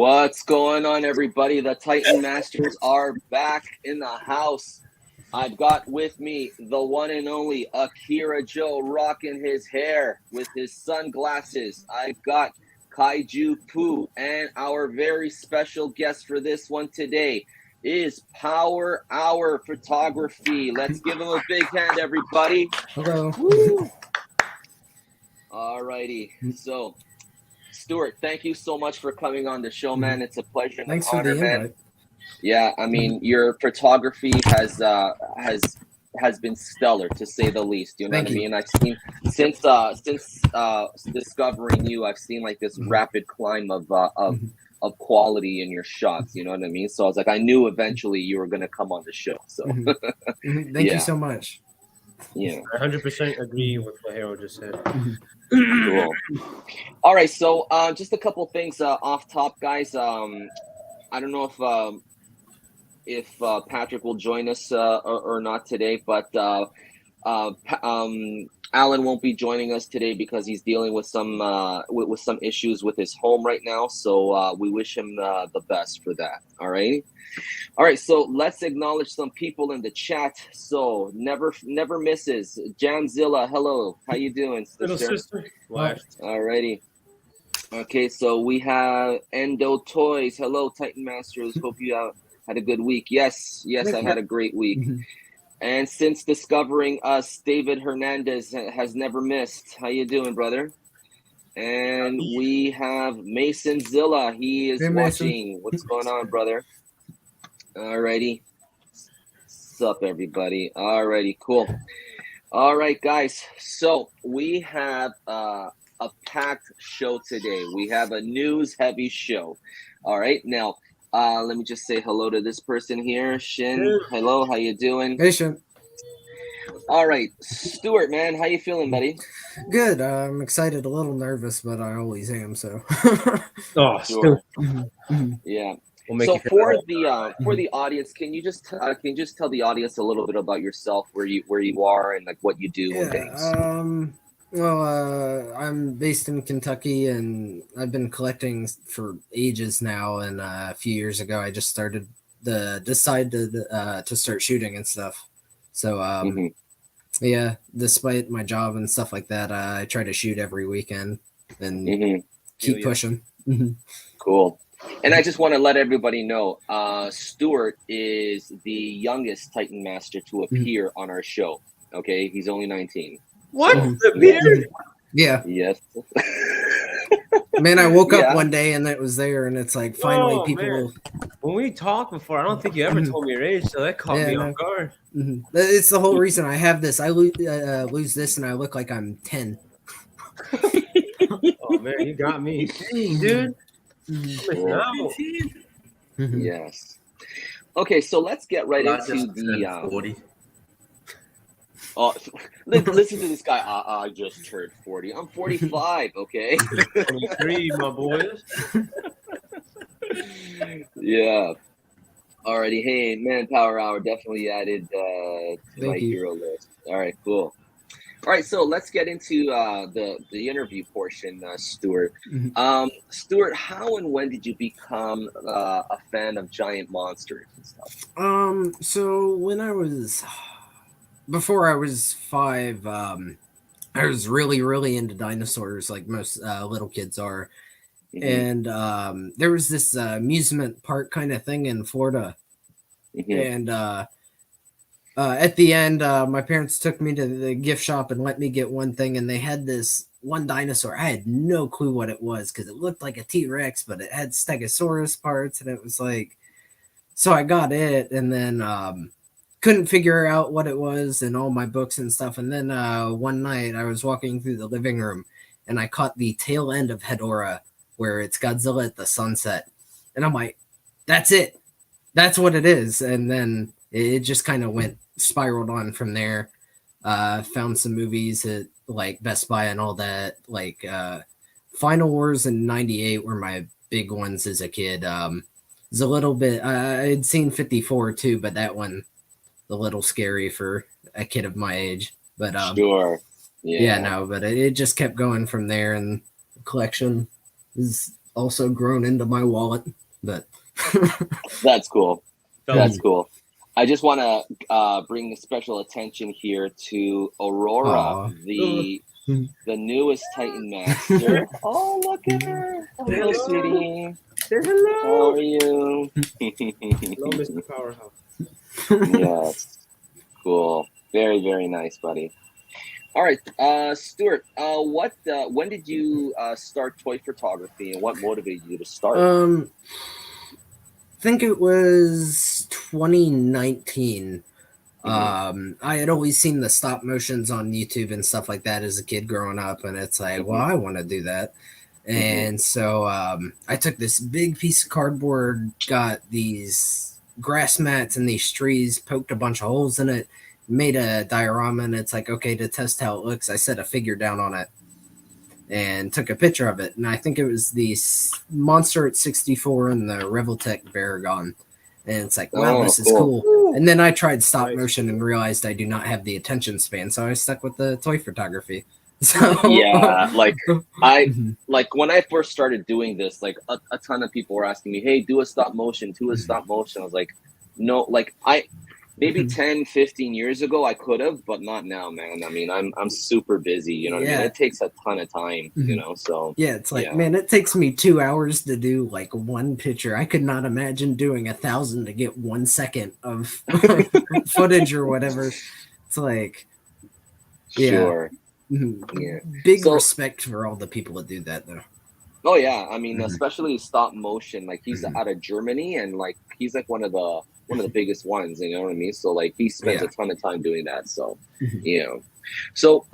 What's going on, everybody? The Titan Masters are back in the house. I've got with me the one and only Akira Joe rocking his hair with his sunglasses. I've got Kaiju Poo, and our very special guest for this one today is Power Hour Photography. Let's give him a big hand, everybody. Hello. All righty. So, Stuart, thank you so much for coming on the show, man. It's a pleasure and Thanks an honor, for the invite. man. Yeah, I mean, your photography has been stellar, to say the least. You know Thank what I you. mean? I've seen since discovering you, I've seen like this rapid climb of quality in your shots. You know what I mean? So I was like, I knew eventually you were gonna come on the show. So Thank you so much. Yeah, I 100% agree with what Harold just said. cool. All right, so just a couple things off top, guys. I don't know if Patrick will join us or not today, but Alan won't be joining us today because he's dealing with some issues with his home right now. So we wish him the best for that. All right. So let's acknowledge some people in the chat. So never misses Jamzilla. Hello, how you doing, sister? Little sister. All righty. Okay, so we have Endo Toys. Hello, Titan Masters. Hope you had a good week. Yes, I've had a great week. And since discovering us, David Hernandez has never missed. How you doing, brother? And we have Mason Zilla. He is watching. What's going on, brother? Alrighty. What's up, everybody? Alrighty, cool. All right, guys. So we have a packed show today. We have a news-heavy show. All right, now let me just say hello to this person here, Shin. Hello, how you doing? Hey, Shin. All right, Stuart, man, how you feeling, buddy? Good. I'm excited, a little nervous, but I always am. So. Sure. Yeah. So for the audience, can you just tell the audience a little bit about yourself, where you are, and like what you do and things? Well, I'm based in Kentucky, and I've been collecting for ages now. And a few years ago, I just decided to start shooting and stuff. So, yeah, despite my job and stuff like that, I try to shoot every weekend and keep pushing. Cool. And I just want to let everybody know, Stuart is the youngest Titan Master to appear on our show. Okay, he's only 19. What? So, The beard? Yeah. Yes. Man, I woke up one day and it was there, and it's like finally people. Man. When we talked before, I don't think you ever told me your age, so that caught me off guard. It's the whole reason I have this. I lose this, and I look like I'm 10. Oh man, you got me, dude. Yes. Okay, so let's get right into the 40. Oh, listen to this guy. I just turned 40. I'm 45. Okay. 23, my boys. Yeah. Alrighty. Hey, man, Power Hour definitely added to my hero list. All right, cool. All right, so let's get into the interview portion, Stuart. Stuart, how and when did you become a fan of giant monsters and stuff? So when before I was 5, I was really into dinosaurs, like most little kids are. And there was this amusement park kind of thing in Florida. And at the end, my parents took me to the gift shop and let me get one thing, and they had this one dinosaur. I had no clue what it was because it looked like a T-Rex, but it had Stegosaurus parts, and it was like, so I got it, and then couldn't figure out what it was in all my books and stuff. And then one night I was walking through the living room, and I caught the tail end of Hedorah, where it's Godzilla at the sunset, and I'm like, that's it, that's what it is. And then it just kind of spiraled on from there. Found some movies at like Best Buy and all that. Like Final Wars in '98 were my big ones as a kid. It was a little bit. I had seen 54 too, but that one a little scary for a kid of my age. But sure, yeah, no. But it just kept going from there, and the collection is also grown into my wallet, but That's cool. That's Fellas, cool. I just want to bring special attention here to Aurora, aw. the newest Titan Master. Oh, look at her! say Hello, hello. sweetie. Say How hello. are you? Hello, Mr. Powerhouse. Yes, cool. Very, very nice, buddy. All right, Stuart. When did you start toy photography, and what motivated you to start? Think it was 2019. Hmm. I had always seen the stop motions on YouTube and stuff like that as a kid growing up, and it's like, well, Hmm. I want to do that. Hmm. And so I took this big piece of cardboard, got these grass mats and these trees, poked a bunch of holes in it, made a diorama, and it's like, okay, to test how it looks, I set a figure down on it and took a picture of it. And I think it was the Monster at 64 and the Revoltech Baragon. And it's like, wow, Oh, this is cool. cool. And then I tried stop Nice. motion and realized I do not have the attention span. So I stuck with the toy photography. So, Yeah, I Mhm. like when I first started doing this, like a ton of people were asking me, "Hey, do a stop motion, do a stop motion." I was like, "No, like I maybe 10, 15 years ago I could have, but not now, man. I mean, I'm super busy, you know what I mean? Yeah. It takes a ton of time, you Mhm. know, so Yeah, it's like, yeah. man, it takes me 2 hours to do like one picture. I could not imagine doing 1,000 to get 1 second of footage or whatever. It's like, yeah. Sure. Yeah. Big So, respect for all the people that do that, though. oh yeah, I mean, Mhm. especially stop motion, like he's Mhm. out of Germany and like he's like one of the biggest ones, you know what I mean? So like he spends a Yeah. ton of time doing that. So, Mhm. you know. So,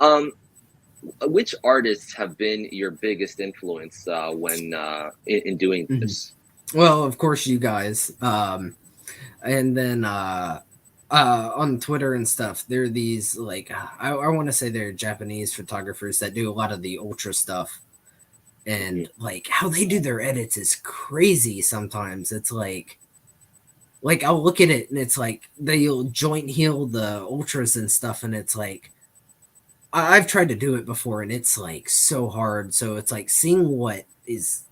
which artists have been your biggest influence when in doing Mhm. this? Well, of course, you guys. And then on Twitter and stuff, there are these like I want to say they're Japanese photographers that do a lot of the ultra stuff, and Hmm. like how they do their edits is crazy. Sometimes it's like I'll look at it and it's like they'll joint heal the ultras and stuff, and it's like I've tried to do it before, and it's like so hard. So it's like seeing what is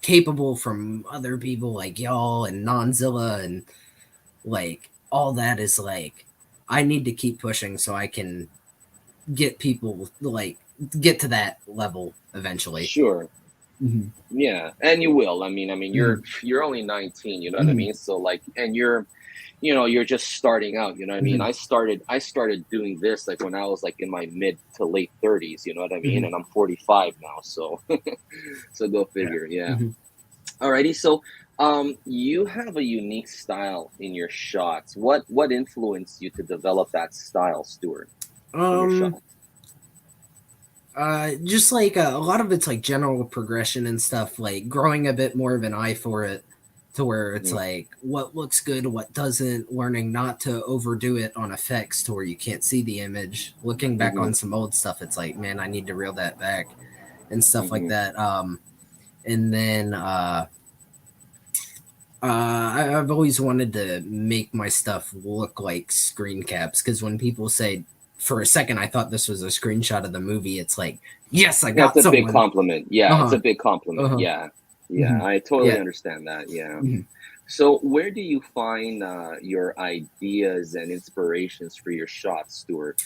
capable from other people like y'all and Nonzilla and like all that is like I need to keep pushing so I can get people like get to that level eventually. Sure. Mm-hmm. Yeah, and you will. I mean, Mm-hmm. you're only 19, you know what I Mm-hmm. mean? So like, and you're just starting out, you know what I mean? Mm-hmm. I started doing this like when I was like in my mid to late 30s, you know what I mean? Mm-hmm. And I'm 45 now, so so go Yeah. figure, yeah. Mm-hmm. Alrighty, so you have a unique style in your shots. What influenced you to develop that style, Stuart, in your Um, shots? just like a lot of it's like general progression and stuff, like growing a bit more of an eye for it to where it's Hmm. like what looks good, what doesn't, learning not to overdo it on effects to where you can't see the image. Looking back Hmm. on some old stuff, it's like, man, I need to reel that back and stuff like Hmm. that. And then I've always wanted to make my stuff look like screen caps because when people say, for a second, I thought this was a screenshot of the movie. It's like, yes, I Yeah, it's got a big someone. compliment. Uh Yeah, it's huh. a big Uh compliment. huh. Yeah, yeah, Hmm. I totally Yeah. understand that. Yeah. Mhm. So, where do you find your ideas and inspirations for your shots, Stuart?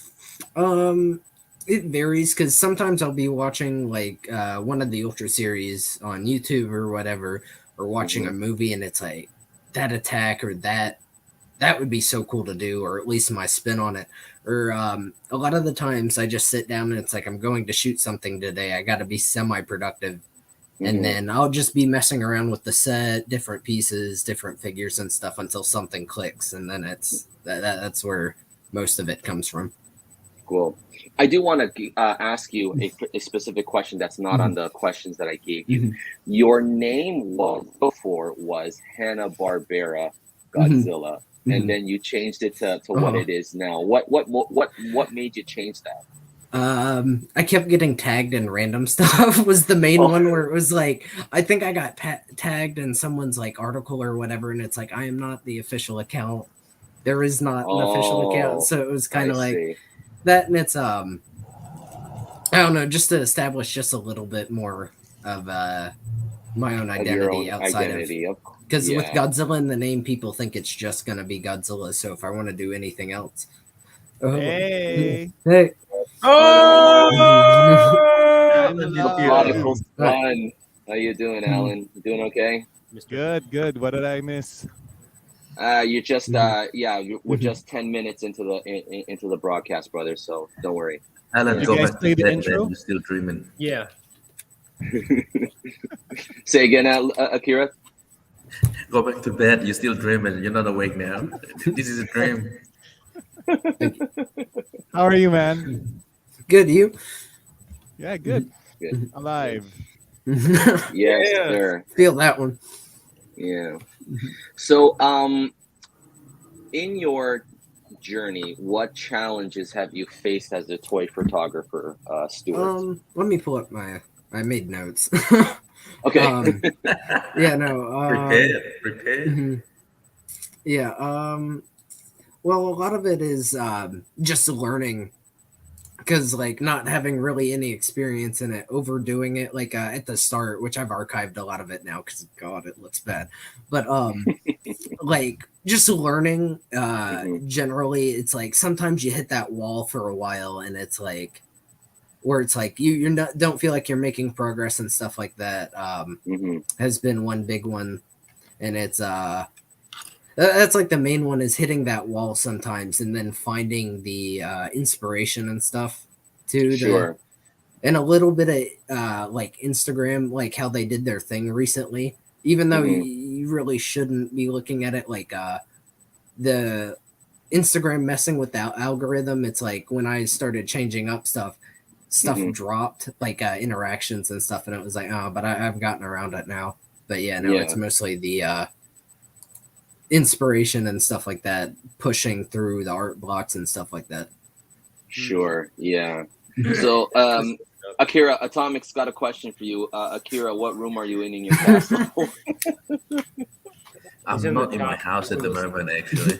Um, it varies because sometimes I'll be watching like one of the Ultra series on YouTube or whatever, or watching a Hmm. movie, and it's like that attack or that would be so cool to do, or at least my spin on it. Or a lot of the times I just sit down and it's like I'm going to shoot something today. I got to be semi-productive, and Hmm. then I'll just be messing around with the set, different pieces, different figures and stuff until something clicks, and then that's where most of it comes from. Cool. I do want to ask you a specific question that's not Mhm. on the questions that I gave you. Mhm. Your name was before was Hanna Barbera Mhm. Godzilla, and Mhm. then you changed it to what Uh-huh. it is now. What made you change that? I kept getting tagged in random stuff was the main Oh, one where it was like I think I got tagged in someone's like article or whatever, and it's like I am not the official account. There is not an official account, oh, so it was kind I of like see. that, and it's I don't know, just to establish just a little bit more of my own of your own identity outside identity. of, because with Yeah. Godzilla in the name, people think it's just gonna be Godzilla. So if I want to do anything else, Hey. hey, Oh! The prodigal son. How you doing, Mhm. Alan? You doing okay? Good. What did I miss? You just we're Mhm. just 10 minutes into the broadcast, brother. So don't worry. Alan, You go guys back play to the bed, intro? man. You're still dreaming. Yeah. Say again, Akira. Go back to bed. You're still dreaming. You're not awake now. This is a dream. How are you, man? Good, you? Yeah, good. Good. Alive. Yes, Yeah. sir. Feel that one. Yeah. So, in your journey, what challenges have you faced as a toy photographer, Stuart? Let me pull up I made notes. Okay. Yeah, no. Prepare. Mhm. Yeah. Well, a lot of it is just learning, because like not having really any experience in it, overdoing it like at the start, which I've archived a lot of it now because God, it looks bad. But like just learning. Mhm. Generally, it's like sometimes you hit that wall for a while, and it's like where it's like you're not don't feel like you're making progress and stuff like that. Mhm. Has been one big one, and it's that's like the main one, is hitting that wall sometimes and then finding the inspiration and stuff too. Sure. And a little bit of like Instagram, like how they did their thing recently, even though Mhm. you really shouldn't be looking at it like the Instagram messing with the algorithm. It's like when I started changing up stuff Mhm. dropped, like interactions and stuff, and it was like, oh, but I've gotten around it now. But yeah, no, it's Yeah. mostly the inspiration and stuff like that, pushing through the art blocks and stuff like that. Sure. Yeah. So, Akira, Atomic's got a question for you. Akira, what room are you in your castle? He's I'm in the not in my top. house at the moment, actually.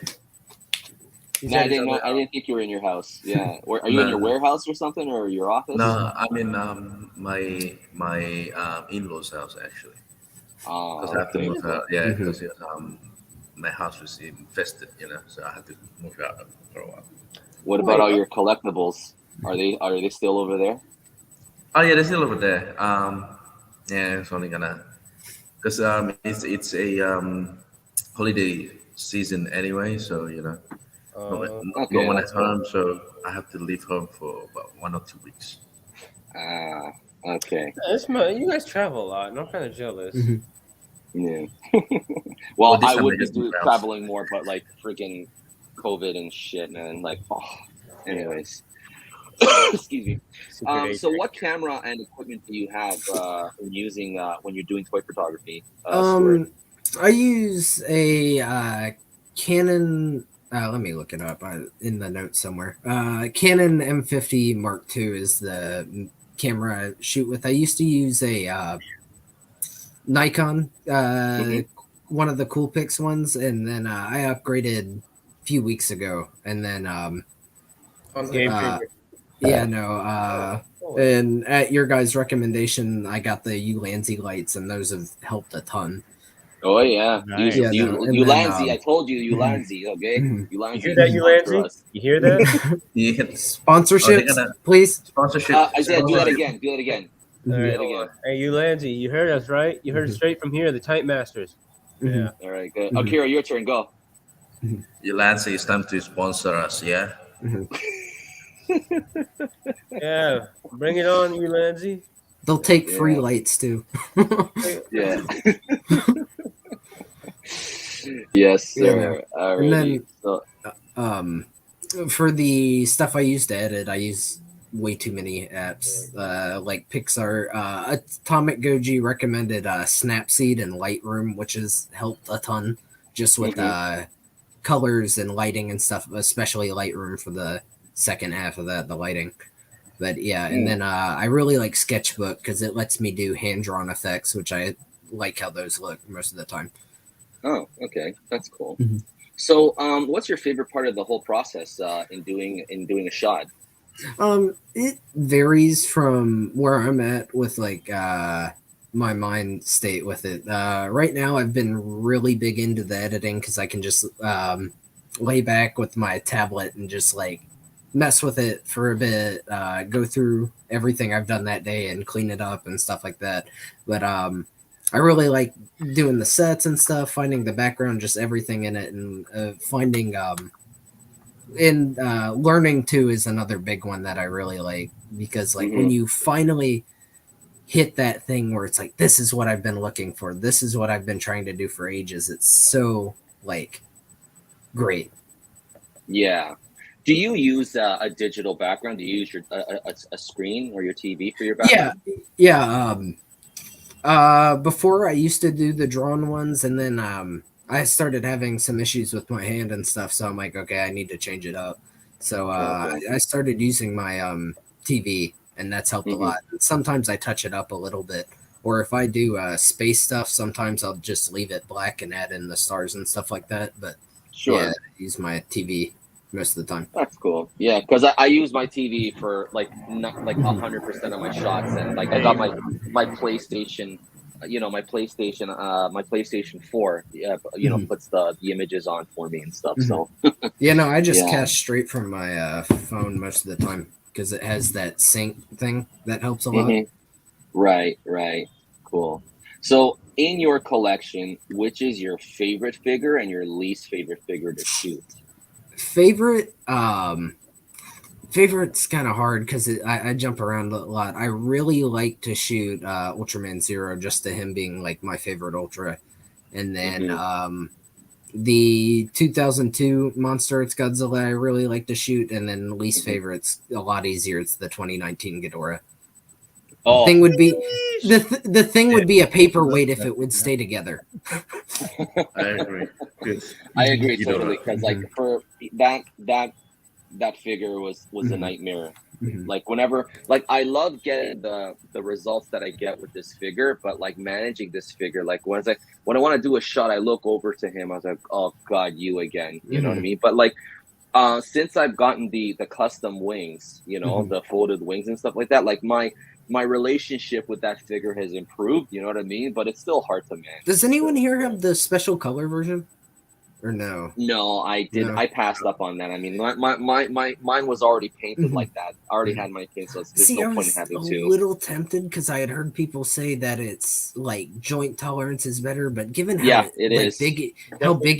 He No, I said he's didn't on know. I didn't think you were in your house. Yeah. Or are you in your No, warehouse or something, or your office? no, I'm in my in-laws' house actually, Ah, because I have to okay. move out. Yeah, Mhm. because my house was infested, so I had to move out for a while. What Oh, about all yeah. your collectibles? Are they still over there? Oh yeah, they're still over there. Yeah, it's only gonna because it's a holiday season anyway, so no Okay, one at that's cool. home, so I have to leave home for about 1 or 2 weeks. Ah, okay. You guys travel a lot, and I'm kind of jealous. Mhm. Yeah. Well, Well, this I time I would be just moved out. traveling more, but like freaking COVID and shit, man. Like, oh. Anyways, excuse me. Secret So agent. what camera and equipment do you have when using when you're doing toy photography, Stuart? I use a Canon. Let me look it up in the notes somewhere. Canon M50 Mark II is the camera I shoot with. I used to use a Nikon, Mhm. one of the Coolpix ones, and then I upgraded a few weeks ago, and then Game uh, changer. yeah, no, Oh, and at your guys' recommendation, I got the Ulanzi lights, and those have helped a ton. Oh yeah, Nice. Yeah, no, and then Ulanzi. I told you Ulanzi. Okay, mhm. you Ulanzi hear that, is you sponsor Lancy? us. You hear that? Yeah. Sponsorships, gonna please. sponsorship. Isaiah, do that sponsorship. again. Do that again. All Do right, that hold again. on. Hey, you Lancy, you heard us, right? You heard it straight from here, the Tight Masters. Mhm. Yeah. All right, good. Mhm. Akira, your turn. Go. Lancy, it's time to sponsor us. Yeah. Mhm. Yeah. Bring it on, you Lancy. They'll take free Yeah. lights too. Yeah. Yes, Yeah, sir. no. Alrighty. And So, um, for the stuff I use to edit, I use way too many apps, like Pixar. Atomic Goji recommended Snapseed and Lightroom, which has helped a ton just with Mhm. colors and lighting and stuff, especially Lightroom for the second half of the lighting. But yeah, and then I really like Sketchbook because it lets me do hand drawn effects, which I like how those look most of the time. oh, okay, that's cool. Mhm. So, what's your favorite part of the whole process in doing a shot? It varies from where I'm at with like my mind state with it. Right now, I've been really big into the editing because I can just lay back with my tablet and just like mess with it for a bit, go through everything I've done that day and clean it up and stuff like that. But I really like doing the sets and stuff, finding the background, just everything in it, and finding and learning too is another big one that I really like because like when you finally hit that thing where it's like, this is what I've been looking for, this is what I've been trying to do for ages, it's so like great. Yeah. Do you use a digital background? Do you use your a screen or your TV for your background? Yeah. Before I used to do the drawn ones, and then I started having some issues with my hand and stuff, so I'm like, okay, I need to change it up. So I started using my TV, and that's helped a lot. Sometimes I touch it up a little bit, or if I do space stuff, sometimes I'll just leave it black and add in the stars and stuff like that. But yeah, I use my TV most of the time. That's cool. Yeah, because I use my TV for like not like 100% of my shots, and like I got my PlayStation, my PlayStation 4, puts the images on for me and stuff. So yeah, no, I just cast straight from my phone most of the time because it has that sync thing that helps a lot. Right, cool. So in your collection, which is your favorite figure and your least favorite figure to shoot? Favorite's kind of hard because I jump around a lot. I really like to shoot Ultraman Zero, just to him being like my favorite Ultra, and then the 2002 Monster, it's Godzilla, I really like to shoot, and then least favorite's a lot easier. It's the 2019 Ghidorah. Oh, thing would be the thing would be a paperweight if it would stay together. I agree. I agree totally, because like for that figure was a nightmare. Like whenever, like I love getting the results that I get with this figure, but like managing this figure, like when I want to do a shot, I look over to him, I was like, oh god, you again, you know what I mean? But like since I've gotten the custom wings, the folded wings and stuff like that, like my relationship with that figure has improved, you know what I mean? But it's still hard to manage. Does anyone here have the special color version? Or no? No, I did. No. I passed up on that. I mean, mine was already painted like that. I already had my paint, so there's no point in having two. A little tempted because I had heard people say that it's like joint tolerance is better, but given how big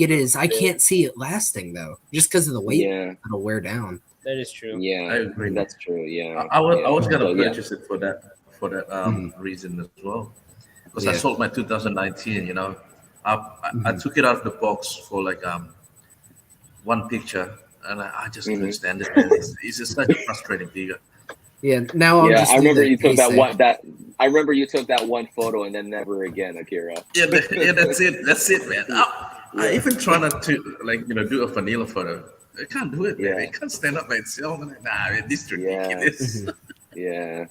it is, I can't see it lasting though, just because of the weight. Yeah, it'll wear down. That is true. Yeah, I agree. That's true. Yeah, I was gonna purchase it for that reason as well, because I sold my 2019. I took it out of the box for like one picture, and I just couldn't stand it. It's just such a frustrating figure. Yeah. Now I remember you took I remember you took that one photo and then never again, Akira. Yeah, that's it. That's it, man. I even try not to do a vanilla photo. I can't do it, man. I can't stand up by itself. I'm like, nah, this is ridiculous. Yeah.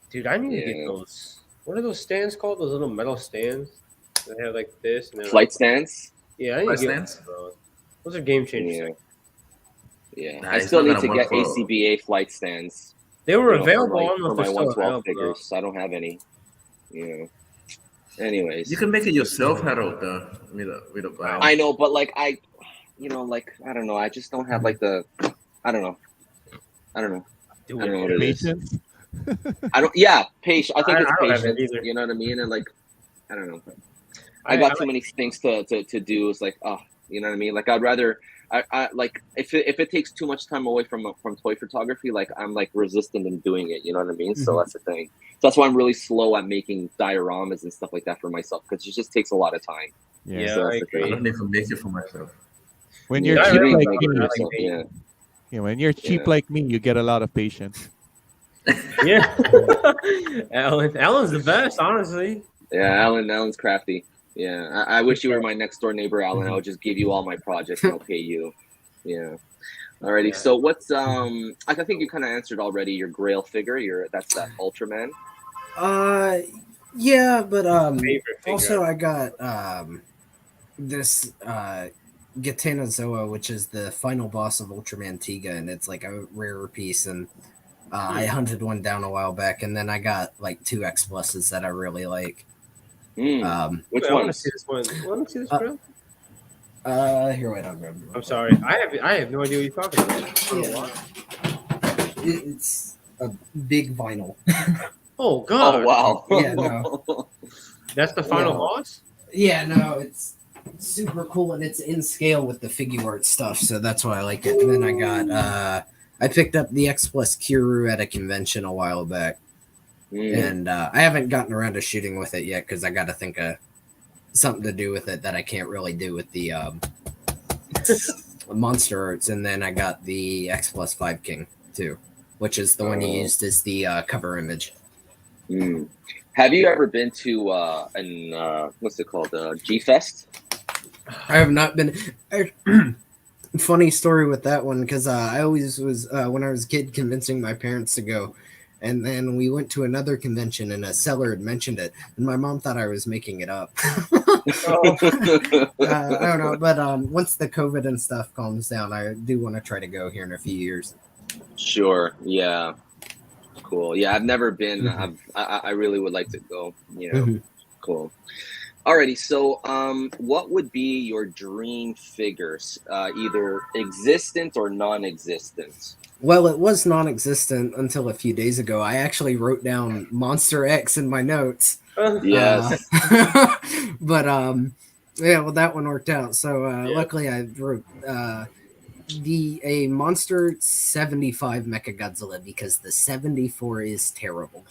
Dude, I need to get those. What are those stands called? Those little metal stands. They have like this. And flight stands? Yeah, I need to get those are game changers. Yeah. Nah, I still need to get ACBA flight stands. They were available for my 112 figures. So I don't have any. Anyways. You can make it yourself, Harold, with a bow. I know, but like I don't know. I just don't have like the I don't know what it is. Patience. I think it's patience. You know what I mean? And like, I don't know. I got too many things to do. It's like, you know what I mean? Like, I'd rather, I like if it takes too much time away from toy photography, like I'm like resistant in doing it. You know what I mean? So that's the thing. So that's why I'm really slow at making dioramas and stuff like that for myself, because it just takes a lot of time. Yeah, so I agree. I don't even make it for myself. When you're cheap like me, when you're cheap like me, you get a lot of patience. Yeah, Alan's the best, honestly. Yeah, Alan's crafty. Yeah, I wish you were my next door neighbor, Alan. I would just give you all my projects and I'll pay you. Yeah. Alrighty. Yeah. So what's I think you kind of answered already. Your Grail figure. That's that Ultraman. Yeah, but also I got this Gitana Zoa, which is the final boss of Ultraman Tiga, and it's like a rarer piece, and I hunted one down a while back, and then I got like 2 X pluses that I really like. Which I one? want to see this one. Want to see this, bro? Here, wait, I'll grab it. I'm sorry. I have no idea what you're talking about. Yeah. It's a big vinyl. Oh God! Oh wow! Yeah, no. That's the final boss. Yeah, no, it's super cool, and it's in scale with the figure art stuff, so that's why I like it. And then I got I picked up the X Plus Kiru at a convention a while back, and I haven't gotten around to shooting with it yet because I got to think of something to do with it that I can't really do with the monster arts. And then I got the X Plus 5 King too, which is the one you used as the cover image. Have you ever been to what's it called, G Fest? I have not been. Funny story with that one, because I always was when I was a kid convincing my parents to go, and then we went to another convention and a seller had mentioned it, and my mom thought I was making it up. I don't know, but once the COVID and stuff calms down, I do want to try to go here in a few years. Sure. Yeah. Cool. Yeah, I've never been. I really would like to go. You know. Cool. Alrighty. So, what would be your dream figures, either existent or non-existent? Well, it was non-existent until a few days ago. I actually wrote down Monster X in my notes. Yes. But yeah, well, that one worked out. So luckily, I wrote a Monster 75 Mechagodzilla, because the 74 is terrible.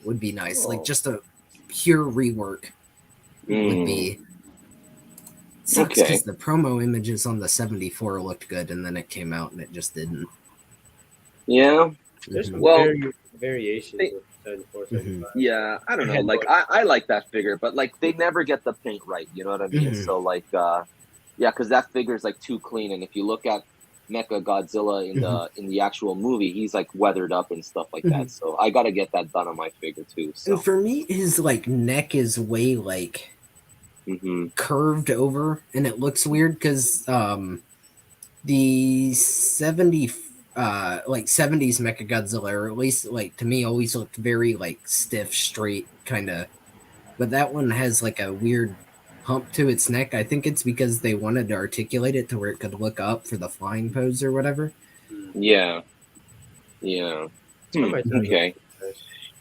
Would be nice, like just a pure rework. Would be sucks because the promo images on the 74 looked good, and then it came out and it just didn't. Yeah. There's variations with 74, 75. Yeah, I don't know. Like I like that figure, but like they never get the paint right. You know what I mean? So like, yeah, because that figure is like too clean. And if you look at Mecha Godzilla in the actual movie, he's like weathered up and stuff like that. So I got to get that done on my figure too. So and for me, his like neck is way like curved over, and it looks weird because the 70 like 70s Mechagodzilla, or at least like to me, always looked very like stiff, straight kind of, but that one has like a weird hump to its neck. I think it's because they wanted to articulate it to where it could look up for the flying pose or whatever. Yeah. Okay.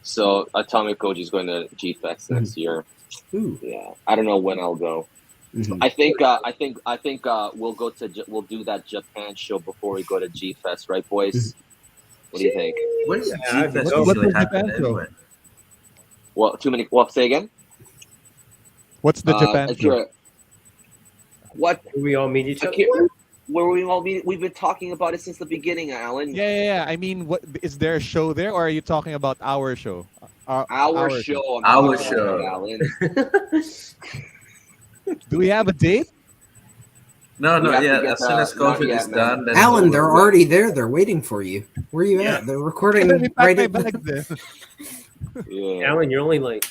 So Atomic Koji's going to G-Fest next year. Yeah, I don't know when I'll go. I think we'll do that Japan show before we go to G-Fest, right, boys? What do you think? When does G-Fest usually happen anyway? Well, too many. Well, say again. What's the Japan show? What? We all meet each other. Where we all meet? We've been talking about it since the beginning, Alan. Yeah. I mean, what is there a show there, or are you talking about our show? Our show. Our show, Alan. Do we have a date? No, yeah. As soon as COVID is done, then Alan, they're already there. They're waiting for you. Where are you at? They're recording right at Yeah. Alan, you're only like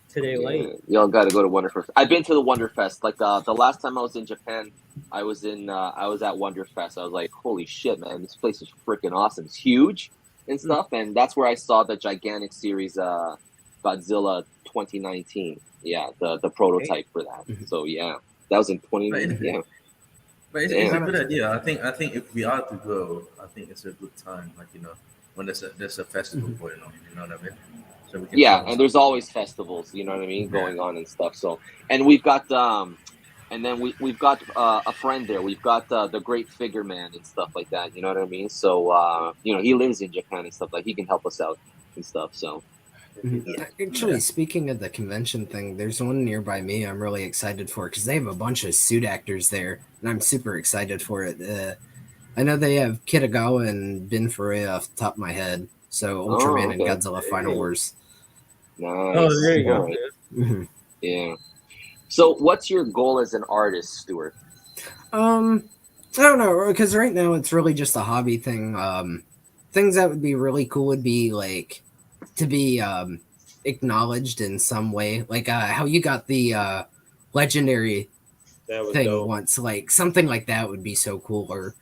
today late. Y'all got to go to Wonderfest. I've been to the Wonderfest. Like the last time I was in Japan, I was at Wonderfest. I was like, holy shit, man, this place is freaking awesome. It's huge and stuff, and that's where I saw the gigantic series Godzilla 2019. Yeah, the prototype for that. So yeah, that was in 2019. Yeah. But it's a good idea. I think if we are to go, I think it's a good time. Like, you know, when there's a festival going on. You know what I mean? So we can and there's always festivals. You know what I mean, going on and stuff. So, and we've got and then we've got a friend there. We've got the Great Figure Man and stuff like that. You know what I mean? So you know, he lives in Japan and stuff, like he can help us out and stuff. So. Actually, speaking of the convention thing, there's one nearby me I'm really excited for, because they have a bunch of suit actors there, and I'm super excited for it. I know they have Kitagawa and Ben Foray off the top of my head, so Ultraman and Godzilla Final Wars. Nice. Oh, there you go. Yeah. So, what's your goal as an artist, Stuart? I don't know, because right now it's really just a hobby thing. Things that would be really cool would be like to be acknowledged in some way, like how you got the legendary thing dope. Once, like something like that would be so cool, or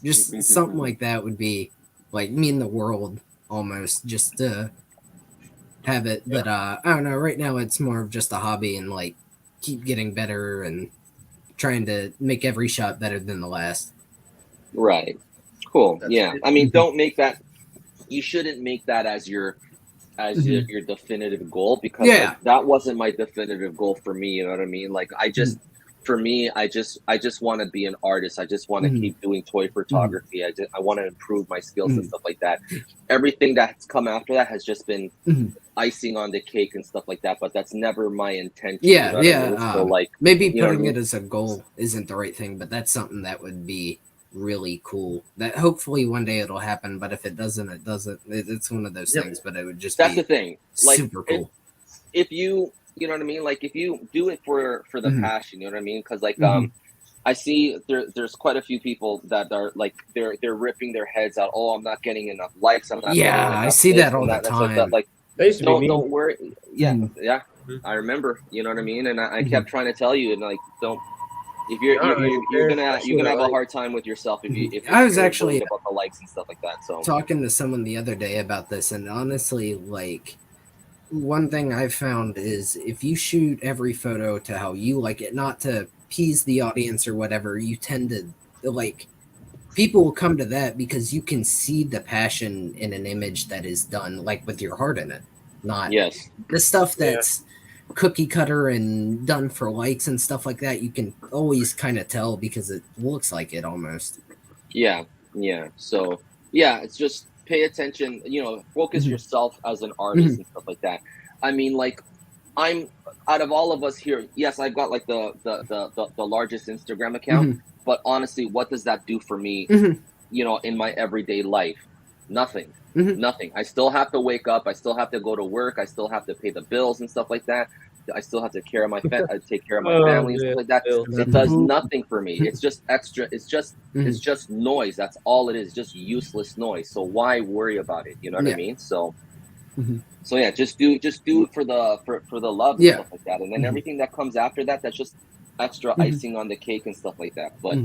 just something like that would be like mean the world almost just to have it. But I don't know. Right now, it's more of just a hobby and like keep getting better and trying to make every shot better than the last. Right. Cool. That's Yeah. it. I mean, don't make that. You shouldn't make that as your your definitive goal, because like, that wasn't my definitive goal for me. You know what I mean? Like I just. For me, I just want to be an artist. I just want to keep doing toy photography. I want to improve my skills and stuff like that. Everything that's come after that has just been icing on the cake and stuff like that. But that's never my intention. Yeah, you know what I mean? So like maybe putting it as a goal isn't the right thing, but that's something that would be really cool. That hopefully one day it'll happen. But if it doesn't, it doesn't. It's one of those things. But it would just that's the thing. Like, super cool. If you. You know what I mean? Like if you do it for the passion, you know what I mean? Because like I see there's quite a few people that are like they're ripping their heads out. Oh, I'm not getting enough likes. I'm not. Yeah, getting I see that all the time. Like don't worry. Yeah, yeah. I remember. You know what I mean? And I kept trying to tell you, and like don't. If you're gonna have a hard time with yourself if I was actually about the likes and stuff like that. So talking to someone the other day about this, and honestly, like. One thing I've found is if you shoot every photo to how you like it, not to appease the audience or whatever, you tend to like people will come to that because you can see the passion in an image that is done like with your heart in it, not the stuff that's cookie cutter and done for likes and stuff like that. You can always kind of tell because it looks like it almost. Yeah. So yeah, it's just pay attention, focus yourself as an artist and stuff like that. I mean, like I'm out of all of us here, yes, I've got like the largest Instagram account, but honestly, what does that do for me, in my everyday life? Nothing. Nothing. I still have to wake up, I still have to go to work, I still have to pay the bills and stuff like that. I still have to take care of my family and stuff like that. It does nothing for me. It's just extra. It's just noise. That's all it is. Just useless noise. So why worry about it? You know what I mean? So, so yeah, just do it for the love and stuff like that. And then everything that comes after that, that's just extra icing on the cake and stuff like that. But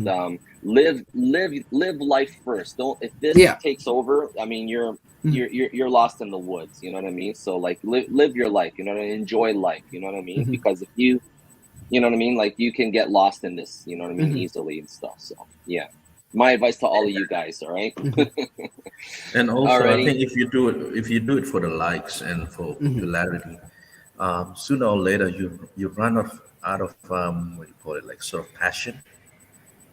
live life first. Don't if this takes over. I mean, you're lost in the woods. You know what I mean? So like live your life. You know what I mean? Enjoy life. You know what I mean? Because if you know what I mean, like you can get lost in this. You know what I mean? Easily and stuff. So yeah. My advice to all of you guys, all right? And also, I think if you do it for the likes and for popularity, sooner or later you run out of what do you call it, like sort of passion.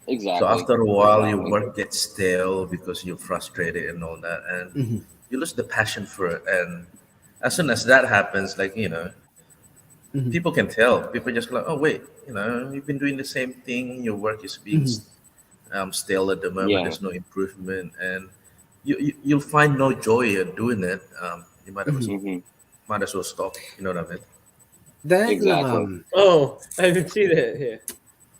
Exactly. So after a while, your work gets stale because you're frustrated and all that, and you lose the passion for it. And as soon as that happens, like people can tell. People just go like, oh wait, you've been doing the same thing. Your work is being stale at the moment. There's no improvement, and you'll find no joy in doing it. You might as well stop. You know what I mean? That exactly. I didn't see that. Yeah.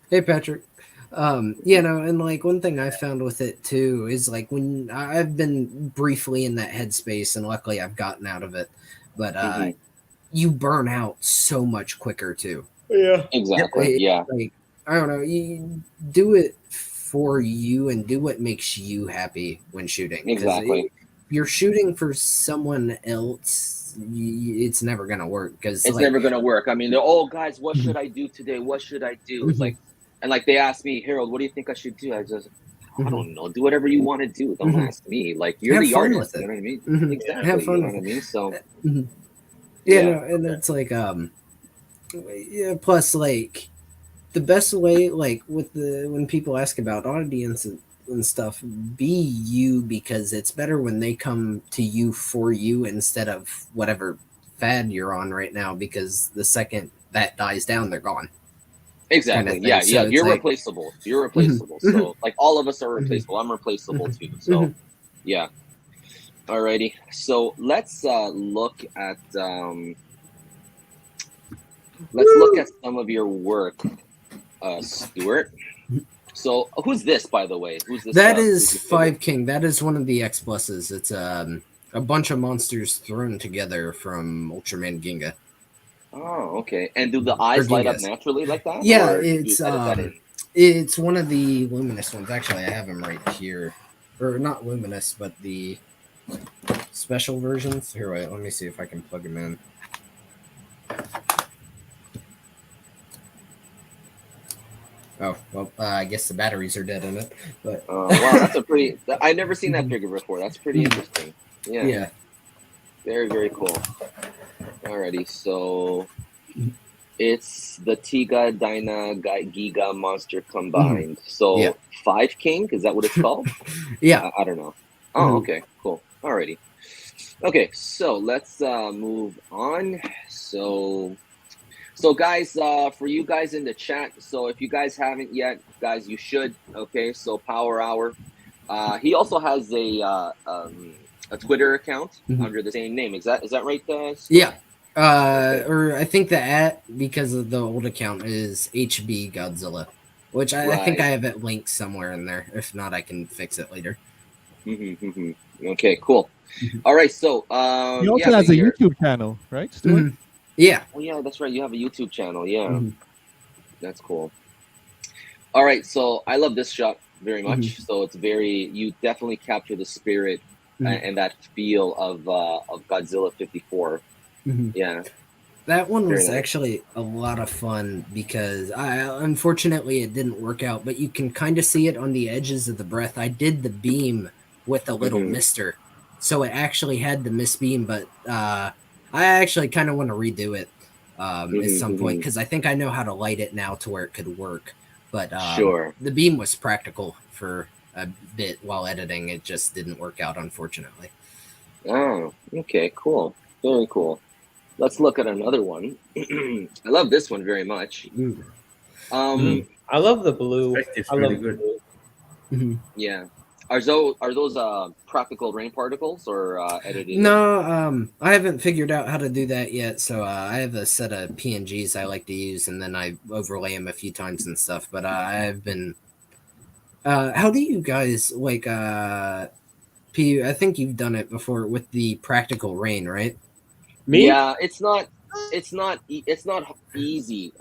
Hey Patrick. And like one thing I found with it too is like when I've been briefly in that headspace, and luckily I've gotten out of it, but you burn out so much quicker too. Yeah. Exactly. Like I don't know, you do it for you and do what makes you happy when shooting. Exactly. You're shooting for someone else, it's never gonna work because it's never gonna work. I mean, guys, what should I do today? What should I do? It's like, and like they asked me, Harold, what do you think I should do? I just, I don't know. Do whatever you want to do. Don't ask me. Like you're the artist. You know what I mean? Exactly. Have fun. You know what I mean? So. And it's like plus like the best way, like with when people ask about audience and stuff, be you, because it's better when they come to you for you instead of whatever fad you're on right now, because the second that dies down, they're gone. Exactly. Kind of So you're replaceable. You're replaceable. So like all of us are replaceable. I'm replaceable too. So yeah. Alrighty. So let's look at some of your work, Stuart. So who's this, by the way? Who's this? That is Five King. That is one of the X pluses. It's a bunch of monsters thrown together from Ultraman Ginga. Oh, okay. And do the eyes light up naturally like that? Yeah, it's one of the luminous ones. Actually, I have them right here, or not luminous, but the special versions. Here, wait, let me see if I can plug them in. Oh, well, I guess the batteries are dead in it. But wow, that's a pretty. I've never seen that figure before. That's pretty interesting. Yeah. Yeah. Very, very cool. Alrighty, so it's the Tiga, Dyna, Giga monster combined. So Yeah. 5 King, is that what it's called? Yeah. I don't know. Oh, okay, cool. Alrighty. Okay, so let's move on. So guys, for you guys in the chat, so if you guys haven't yet, guys, you should. Okay, so Power Hour. He also has a Twitter account under the same name. Is that right? Yeah. Okay. Or I think the at, because of the old account, is HB Godzilla, which I think I have it linked somewhere in there. If not, I can fix it later. Okay, cool. All right, so he also has a YouTube channel, right, Stuart? Yeah. Oh yeah, that's right. You have a YouTube channel. Yeah, that's cool. All right, so I love this shot very much. So it's you definitely capture the spirit and that feel of Godzilla 54. Yeah. That one was actually a lot of fun because unfortunately it didn't work out, but you can kind of see it on the edges of the breath. I did the beam with a little mister, so it actually had the mist beam, but I actually kind of want to redo it at some point because I think I know how to light it now to where it could work. But the beam was practical for a bit while editing. It just didn't work out, unfortunately. Oh, okay, cool. Very cool. Let's look at another one. I love this one very much. I love the blue. It's really good. Yeah. Are those practical rain particles or edited? No, I haven't figured out how to do that yet. So I have a set of PNGs I like to use, and then I overlay them a few times and stuff. But I've been. How do you guys like? P, I think you've done it before with the practical rain, right? Me? Yeah, it's not easy,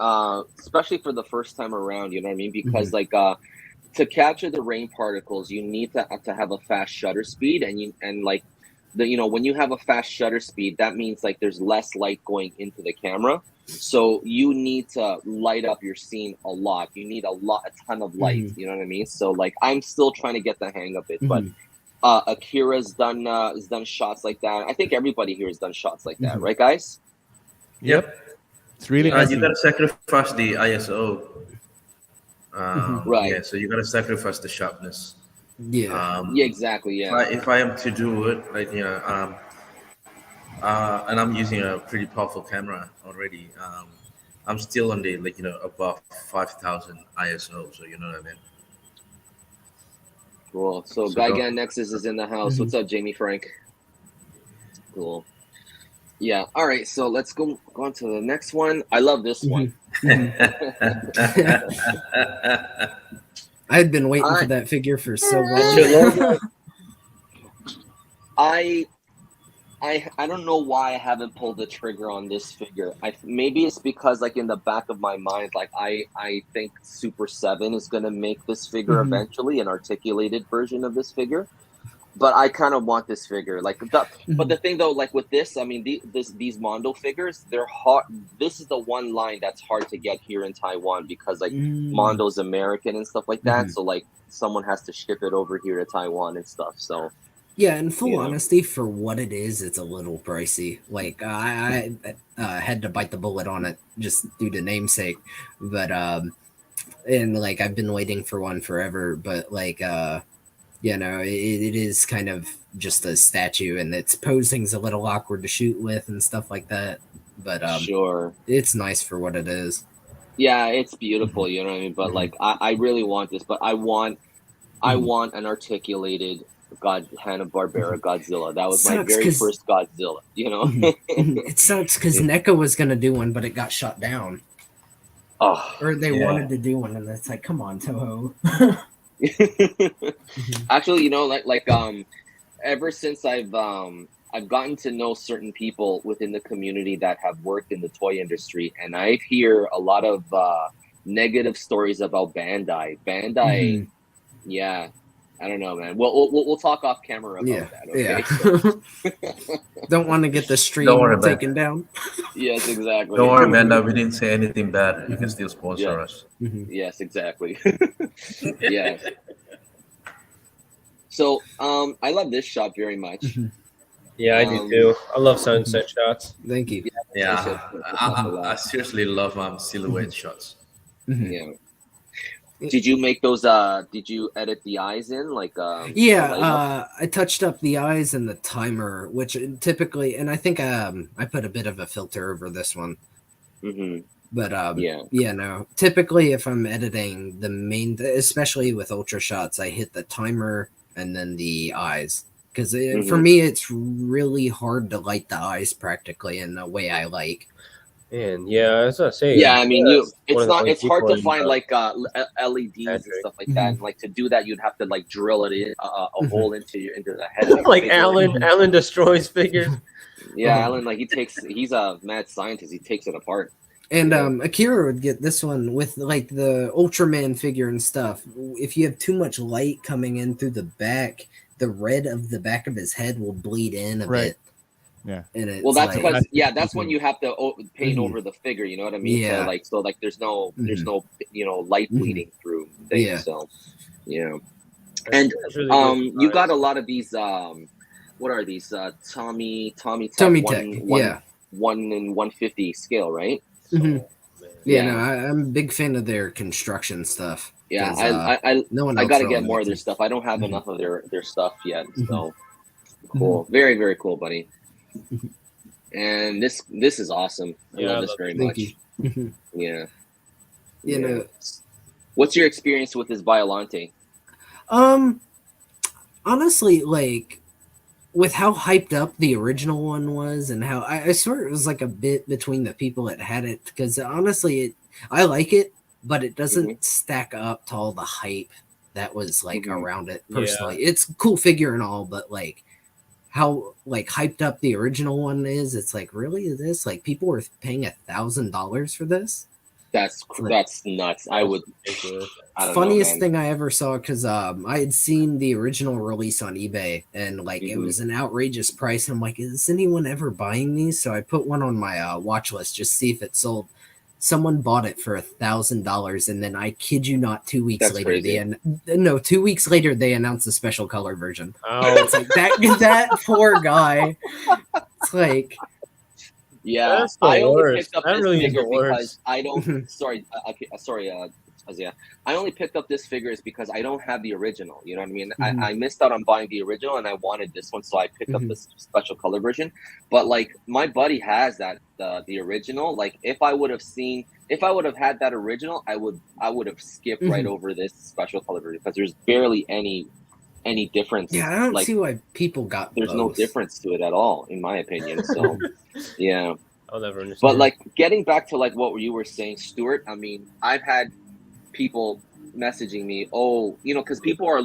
especially for the first time around. You know what I mean? Because to capture the rain particles, you need to have a fast shutter speed, and when you have a fast shutter speed, that means like there's less light going into the camera, so you need to light up your scene a lot. You need a ton of light. You know what I mean? So like I'm still trying to get the hang of it, but Akira's done shots like that. I think everybody here has done shots like that, right, guys? Yep. It's really you gotta sacrifice the ISO. Right. Yeah, so you gotta sacrifice the sharpness. Yeah. Yeah, exactly. Yeah. If I am to do it, and I'm using a pretty powerful camera already, I'm still on the above 5,000 ISO. So you know what I mean. Cool. So Gigan Nexus is in the house. What's up, Jamie Frank? Cool. Yeah. All right. So let's go on to the next one. I love this one. I've been waiting for that figure for so long. I don't know why I haven't pulled the trigger on this figure. Maybe it's because like in the back of my mind, like I think Super 7 is gonna make this figure eventually, an articulated version of this figure. But I kind of want this figure. Like but the thing though, like with this, I mean these Mondo figures, they're hard. This is the one line that's hard to get here in Taiwan because like Mondo's American and stuff like that. So like someone has to ship it over here to Taiwan and stuff. So yeah, in full honesty, for what it is, it's a little pricey. Like I had to bite the bullet on it just due to namesake, but and like I've been waiting for one forever. But like it is kind of just a statue, and its posing's a little awkward to shoot with and stuff like that. But sure, it's nice for what it is. Yeah, it's beautiful. You know what I mean? But like I really want this, but I want an articulated Hanna-Barbera Godzilla. That was my very first Godzilla, you know? It sucks because NECA was going to do one, but it got shut down. Oh, or they wanted to do one, and it's like, come on, Toho. Actually, you know, ever since I've gotten to know certain people within the community that have worked in the toy industry, and I hear a lot of negative stories about Bandai. Yeah. I don't know, man. We'll talk off camera about that. Okay. Yeah. Don't want to get the stream taken down. Yes, exactly. Don't worry, Amanda. We didn't say anything bad. You can still sponsor us. Yes, exactly. Yeah. So, I love this shot very much. Yeah, I do too. I love sunset shots. Thank you. Yeah, I seriously love silhouette shots. Yeah. Did you make those? Did you edit the eyes in like? I touched up the eyes and the timer, which typically, and I think I put a bit of a filter over this one. But no. Typically, if I'm editing the main, especially with ultra shots, I hit the timer and then the eyes. Because for me, it's really hard to light the eyes practically in the way I like. And yeah, that's what I say. Yeah, I mean, it's hard to find like LEDs and stuff like that. And like to do that, you'd have to like drill it in a hole into the head. Like Alan destroys figures. Yeah, Alan, like he's a mad scientist. He takes it apart. And Akira would get this one with like the Ultraman figure and stuff. If you have too much light coming in through the back, the red of the back of his head will bleed in a bit. Yeah. And it's that's because that's when you have to paint over the figure. You know what I mean? Yeah. So there's no light bleeding through things. Yeah. So and really you got a lot of these. What are these? Tommy Tech. 1 in 150 scale, right? No, I'm a big fan of their construction stuff. Yeah, I got to get more of their stuff. I don't have enough of their stuff yet. So cool, very very cool, buddy. And this is awesome. I love this very much. Yeah. You know, what's your experience with this Violante? Honestly, like with how hyped up the original one was, and how I swear it was like a bit between the people that had it, because honestly, I like it, but it doesn't stack up to all the hype that was like around it. Personally, it's a cool figure and all, but like how like hyped up the original one is, it's like, really, this like people were paying $1,000 for this? That's nuts. I would. Funniest thing I ever saw, because I had seen the original release on eBay, and like it was an outrageous price. And I'm like, is anyone ever buying these? So I put one on my watch list just to see if it sold. Someone bought it for $1,000, and then I kid you not, 2 weeks later, 2 weeks later they announced a special color version. Oh, it's like that poor guy. It's like. Yeah, I only picked up this figure because I don't. Sorry, Azia. I only picked up this figure is because I don't have the original. You know what I mean? I missed out on buying the original, and I wanted this one, so I picked up this special color version. But like my buddy has that the original. Like if I would have had that original, I would have skipped right over this special color version, because there's barely any difference. Yeah, I don't see why people got. There's no difference to it at all, in my opinion. So. Yeah, I'll never understand. But like getting back to like what you were saying, Stuart. I mean, I've had people messaging me, because people are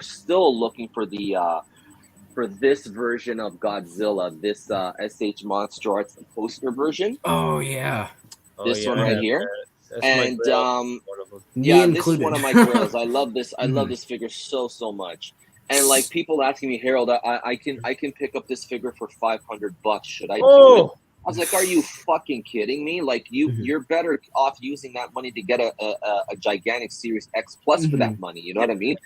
still looking for this version of Godzilla, this SH Monster Arts poster version. Oh yeah, this one right here. That's and this is one of my grails. I love this. I love this figure so much. And like people asking me, Harold, I can pick up this figure for $500. Should I do it? I was like, are you fucking kidding me? Like you're better off using that money to get a gigantic Series X Plus for that money. You know what I mean?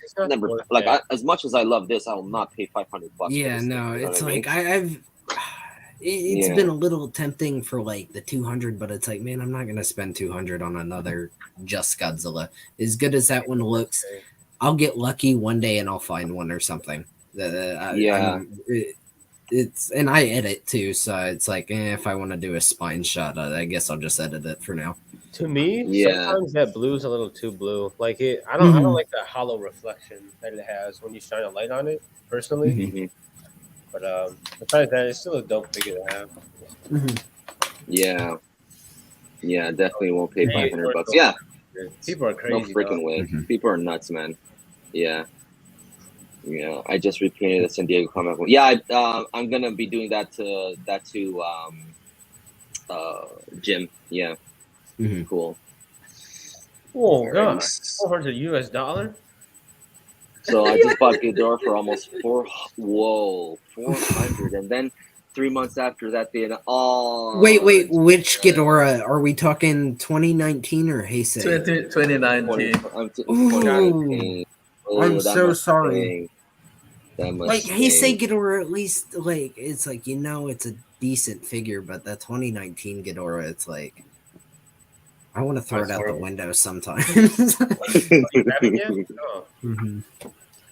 As much as I love this, I will not pay $500. Yeah, no, it's like it's been a little tempting for like the 200, but it's like, man, I'm not gonna spend 200 on another Just Godzilla. As good as that one looks. I'll get lucky one day and I'll find one or something. It's and I edit too, so it's like, if I want to do a spine shot, I guess I'll just edit it for now. To me, sometimes that blue's a little too blue. Like I don't like the hollow reflection that it has when you shine a light on it. Personally, but besides that, it's still a dope figure to have. Yeah, definitely won't pay $500. Yeah. People are crazy. No freaking way. People are nuts, man. Yeah. I just repainted the San Diego comic book. Yeah, I'm gonna be doing that to Jim. Yeah. Cool. Oh gosh, $400 US. So I just bought Ghidorah for almost 400, and then 3 months after that, they Wait, which Ghidorah are we talking? 2019 or Heisei? 2019. 2019. I'm so sorry. Like Heisei Ghidorah, at least like it's like it's a decent figure, but the 2019 Ghidorah, it's like I want to throw it out the window sometimes. Mm-hmm.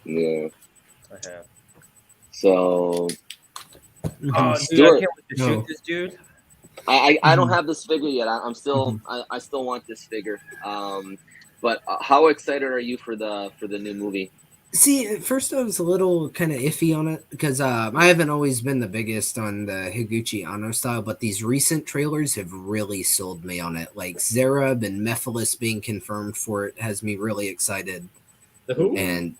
Yeah. I have. So. Oh, dude, I can't wait to shoot this dude. I don't have this figure yet. I'm still I still want this figure. But how excited are you for the new movie? See, at first I was a little kind of iffy on it because I haven't always been the biggest on the Higuchi Anno style, but these recent trailers have really sold me on it. Like Zerub and Mephiles being confirmed for it has me really excited. The who? And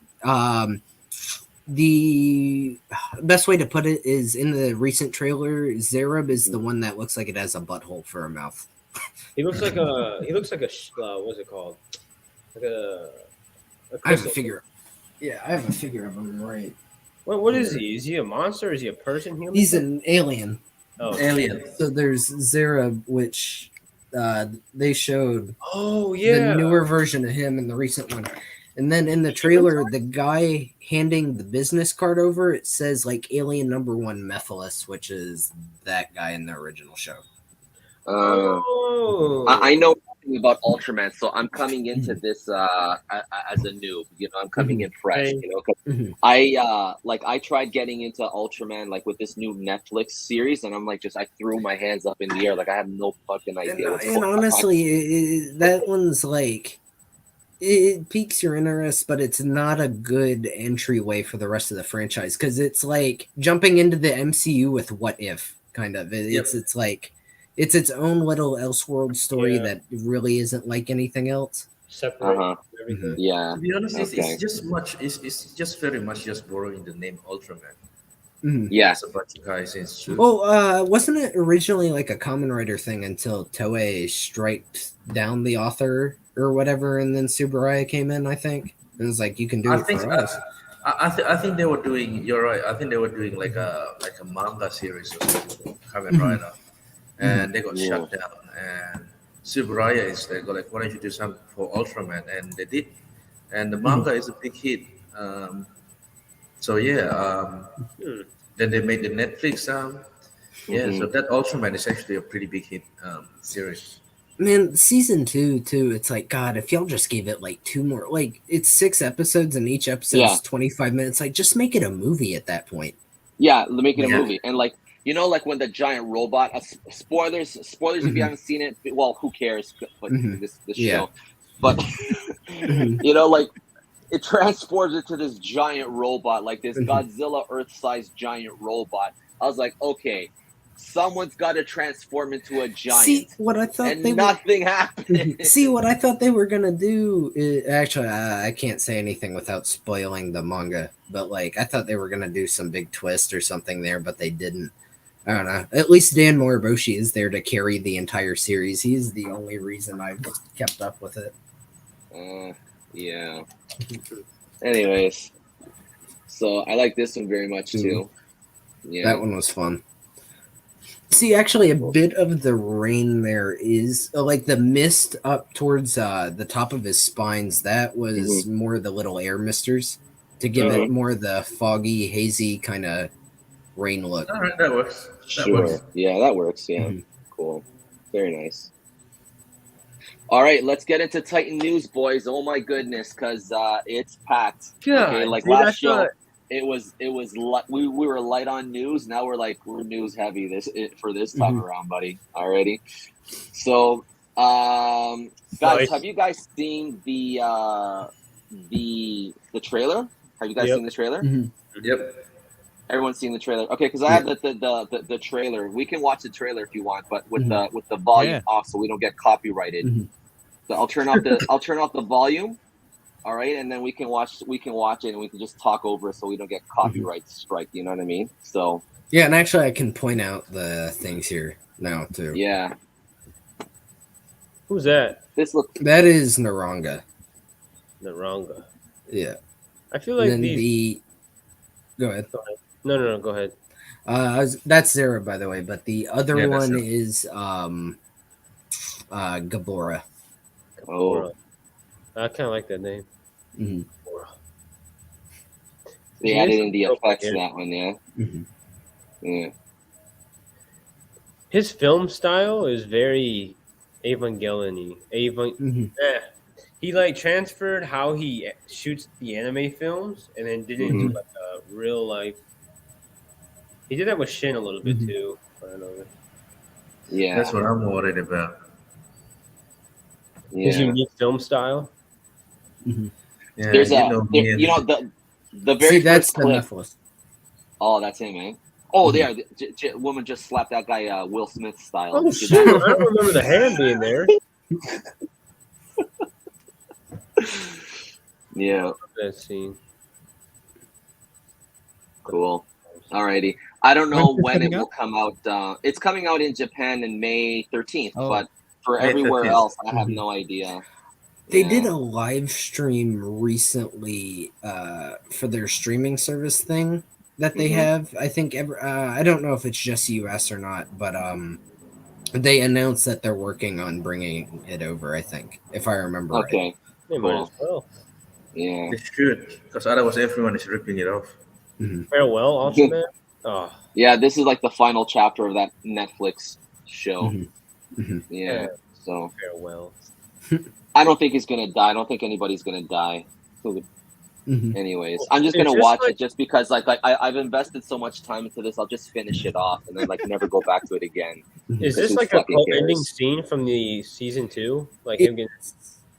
the best way to put it is in the recent trailer, Zerub is the one that looks like it has a butthole for a mouth. He looks like a what's it called? Like I have a figure. Yeah, I have a figure of him right. What is he? Is he a monster? Is he a person? Human? He's an alien. Oh, alien. So there's Zerub, which they showed. Oh yeah, the newer version of him in the recent one. And then in the trailer, the guy handing the business card over, it says like Alien Number 1 Mephiles, which is that guy in the original show. I know nothing about Ultraman, so I'm coming into this as a noob. I'm coming in fresh. I tried getting into Ultraman like with this new Netflix series, and I'm like, I threw my hands up in the air, like I have no fucking idea. And honestly, that one's like. It piques your interest, but it's not a good entryway for the rest of the franchise because it's like jumping into the MCU with What If, kind of. It's like it's its own little Elseworld story that really isn't like anything else. Separate everything. Yeah. To be honest, it's just very much just borrowing the name Ultraman. Yeah. It's a bunch of guys in suits. Oh, wasn't it originally like a Kamen Rider thing until Toei striked down the author or whatever, and then Subaraya came in? I think it was like you can do it for us. I think they were doing. You're right. I think they were doing like a manga series or something, Kamen Rider, and they got shut down. And Subaraya is they go like, why don't you do something for Ultraman? And they did, and the manga is a big hit. So then they made the Netflix. So that Ultraman is actually a pretty big hit series. Man, season 2 too. It's like, God, if y'all just gave it like 2 more, like it's 6 episodes and each episode's 25 minutes. Like, just make it a movie at that point. Yeah, make it a movie. And like when the giant robot. Spoilers if you haven't seen it. Well, who cares? But this show. But like. It transforms into this giant robot, like this Godzilla Earth-sized giant robot. I was like, okay, someone's got to transform into a giant. See, what I thought nothing happened. See, what I thought they were gonna do is, actually, I can't say anything without spoiling the manga, but like I thought they were gonna do some big twist or something there, but they didn't. I don't know. At least Dan Moriboshi is there to carry the entire series. He's the only reason I've kept up with it. Yeah. Anyways, so I like this one very much too. Yeah, that one was fun. See, actually, a bit of the rain there is like the mist up towards the top of his spines. That was more the little air misters to give it more the foggy, hazy kind of rain look. All right, that works. Yeah, that works. Yeah, cool. Very nice. All right, let's get into Titan news, boys. Oh my goodness, because it's packed. Okay, like last show, it was we were light on news. Now we're news heavy for this time around, buddy. Alrighty. So, guys, have you guys seen the trailer? Have you guys seen the trailer? Yep. Everyone's seen the trailer. Okay, because I have the trailer. We can watch the trailer if you want, but with the volume off, so we don't get copyrighted. So I'll turn off the volume. All right, and then we can watch it, and we can just talk over it so we don't get copyright strike. You know what I mean? So yeah, and actually, I can point out the things here now too. Yeah. Who's that? That is Naranga. Naranga. Yeah. I feel like then these. Go ahead. No, go ahead. That's Zara, by the way, but the other one it. is Gabora. Oh, I kind of like that name. Mm-hmm. they added in the effects in that one, yeah. Mm-hmm. Yeah. His film style is very Evangelion-y. Mm-hmm. He like transferred how he shoots the anime films and then did it into like a real life. He did that with Shin a little bit too. I don't know. Yeah. That's what I'm worried about. His unique film style. Mm-hmm. Yeah, There's the very that's first clip. the Nephilis. Oh, that's him, man. Oh, there, woman just slapped that guy Will Smith style. Oh shoot! I don't remember the hand being there. Yeah. That scene. Cool. Alrighty. I don't know when it out? will come out. It's coming out in Japan in May 13th, but for May everywhere 13th. else, I have no idea. They did a live stream recently for their streaming service thing that they have. I think I don't know if it's just US or not, but they announced that they're working on bringing it over. I think, if I remember right. Okay. They might as well. Yeah. They should, because otherwise everyone is ripping it off. Farewell, Ultraman. Oh. Yeah, this is like the final chapter of that Netflix show. Yeah. So farewell. I don't think he's gonna die. I don't think anybody's gonna die. Anyways, I'm just gonna watch it just because I've invested so much time into this. I'll just finish it off and then never go back to it again. Is this like a ending scene from the season 2? Like him getting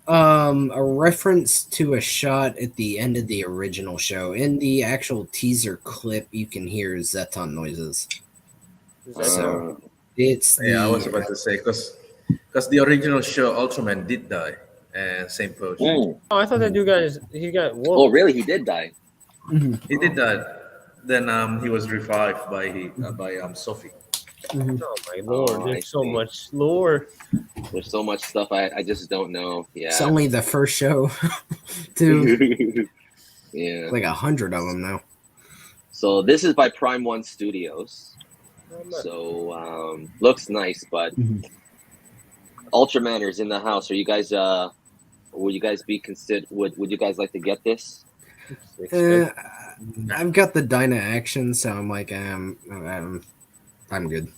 a reference to a shot at the end of the original show. In the actual teaser clip, you can hear Zeton noises. So it's I was about to say because the original show Ultraman did die, and same pose. Oh, I thought that dude he got wolfed. Oh, really? He did die. He did die. Then he was revived by Sophie. Oh my lord! There's so much lore. There's so much stuff I just don't know. Yeah, it's only the first show, too. Yeah, like 100 of them now. So this is by Prime One Studios. So looks nice, but Ultramaners in the house. Are you guys? Will you guys be considered? Would you guys like to get this? I've got the Dyna action, so I'm like, I'm good.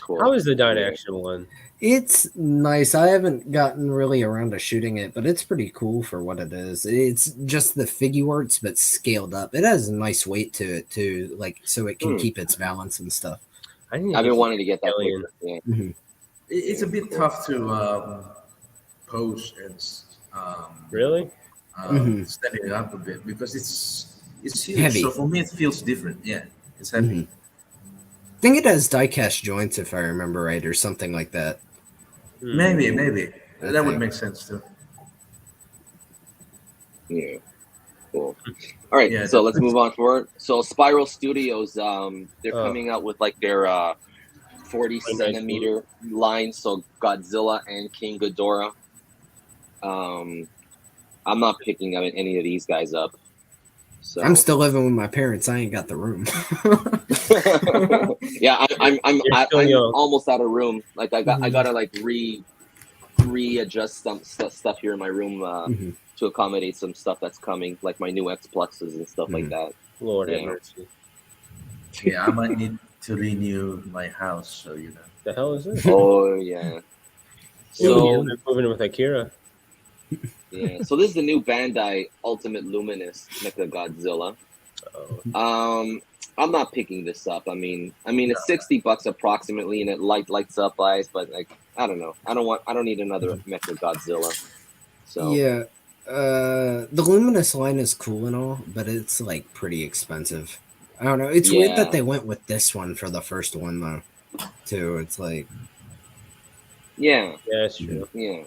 Cool. How is the Dyna action one? It's nice. I haven't gotten really around to shooting it, but it's pretty cool for what it is. It's just the figure arts, but scaled up. It has a nice weight to it too, like so it can keep its balance and stuff. I've been wanting to get that picture. Yeah. It's a bit tough to pose and really standing up a bit because it's huge. Heavy. So for me, it feels different. Yeah, it's heavy. I think it has die-cast joints, if I remember right, or something like that. Maybe that would make sense too. Yeah. Cool. All right, so let's move on forward. So Spiral Studios, they're coming out with like their 40 centimeter line. So Godzilla and King Ghidorah. I'm not picking any of these guys up. So I'm still living with my parents. I ain't got the room. Yeah, I'm almost out of room. Like I gotta like readjust some stuff here in my room to accommodate some stuff that's coming, like my new X Pluses and stuff like that. Lord have mercy. Yeah, I might need to renew my house, so you know. The hell is this? Oh yeah. So they're moving in with Akira. Yeah, so this is the new Bandai Ultimate Luminous Mecha Godzilla. I'm not picking this up. I mean, it's $60 approximately, and it lights up eyes. But like, I don't know. I don't need another Mecha Godzilla. So yeah, the Luminous line is cool and all, but it's like pretty expensive. I don't know. It's weird that they went with this one for the first one though, too. It's like, yeah, that's true. Yeah,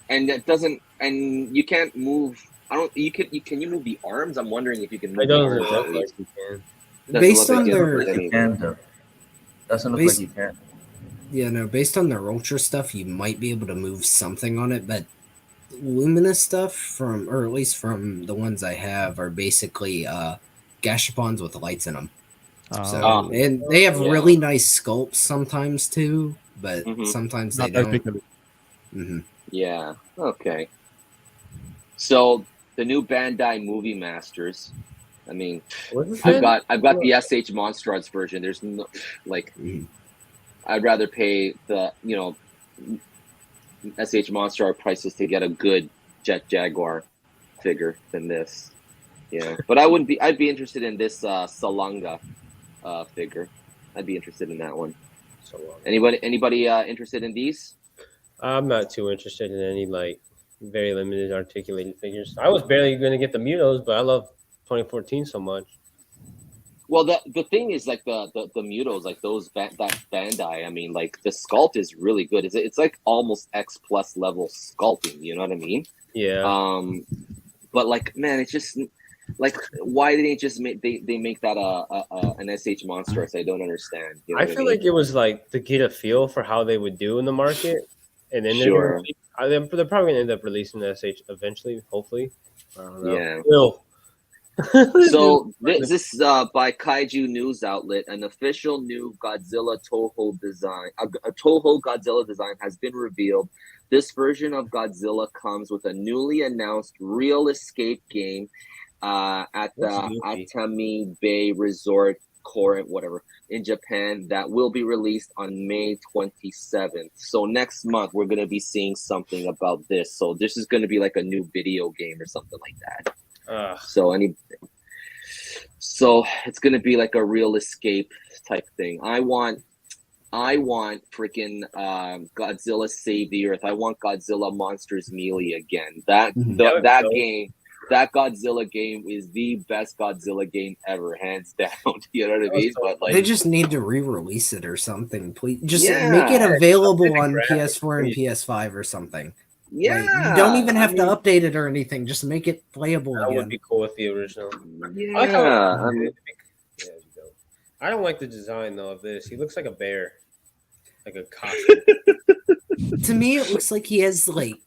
and that doesn't, and you can't move. I don't. You can you move the arms? I'm wondering if you can move the arms. Like you can. Based on their, doesn't look like you can. Yeah, no. Based on their Ultra stuff, you might be able to move something on it, but Luminous stuff or at least from the ones I have, are basically gashapons with lights in them. So and they have really nice sculpts sometimes too, but sometimes they don't. Yeah. Okay. So the new Bandai Movie Masters. I mean, I've got the SH Monsters version. There's no like, I'd rather pay the SH Monster prices to get a good Jet Jaguar figure than this. Yeah, but I'd be interested in this Salanga figure. I'd be interested in that one. Anybody interested in these? I'm not too interested in any like very limited articulated figures. I was barely going to get the Mutos, but I love 2014 so much. Well, the thing is, like the Mutos, like that Bandai. I mean, like the sculpt is really good. It's like almost X plus level sculpting. You know what I mean? Yeah. But like, man, it's just like, why didn't they just make they make that an SH Monsters? I don't understand. You know I feel like it was like to get a feel for how they would do in the market, and then they're probably gonna end up releasing the SH eventually, hopefully. I don't know. Yeah. So this is by Kaiju News Outlet. An official new Godzilla Toho design, a Toho Godzilla design has been revealed. This version of Godzilla comes with a newly announced Real Escape game at the Atami Bay Resort whatever in Japan that will be released on May 27th. So next month we're gonna be seeing something about this. So this is gonna be like a new video game or something like that. So it's gonna be like a Real Escape type thing. I want freaking Godzilla Save the Earth. I want Godzilla Monsters Melee again. That Godzilla game is the best Godzilla game ever, hands down. You know what I mean? But like, they just need to re-release it or something. Please, just make it available on PS4 and PS5 or something. Yeah, like, you don't even have to update it or anything. Just make it playable again. That would be cool with the original. Yeah, I don't like the design though of this. He looks like a bear, like a costume. To me, it looks like he has like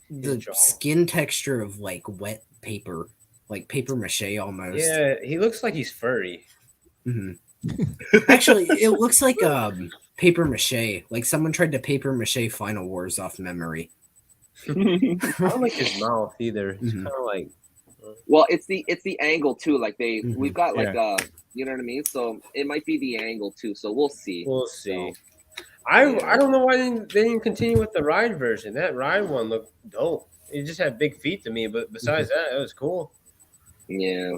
the skin texture of like wet paper, like paper mache almost. Yeah, he looks like he's furry. Actually, it looks like paper mache. Like someone tried to paper mache Final Wars off memory. I don't like his mouth either. It's kind of like. Well, it's the angle too. Like we've got like you know what I mean. So it might be the angle too. So we'll see. We'll see. I don't know why they didn't continue with the ride version. That ride one looked dope. It just had big feet to me, but besides that, it was cool. Yeah.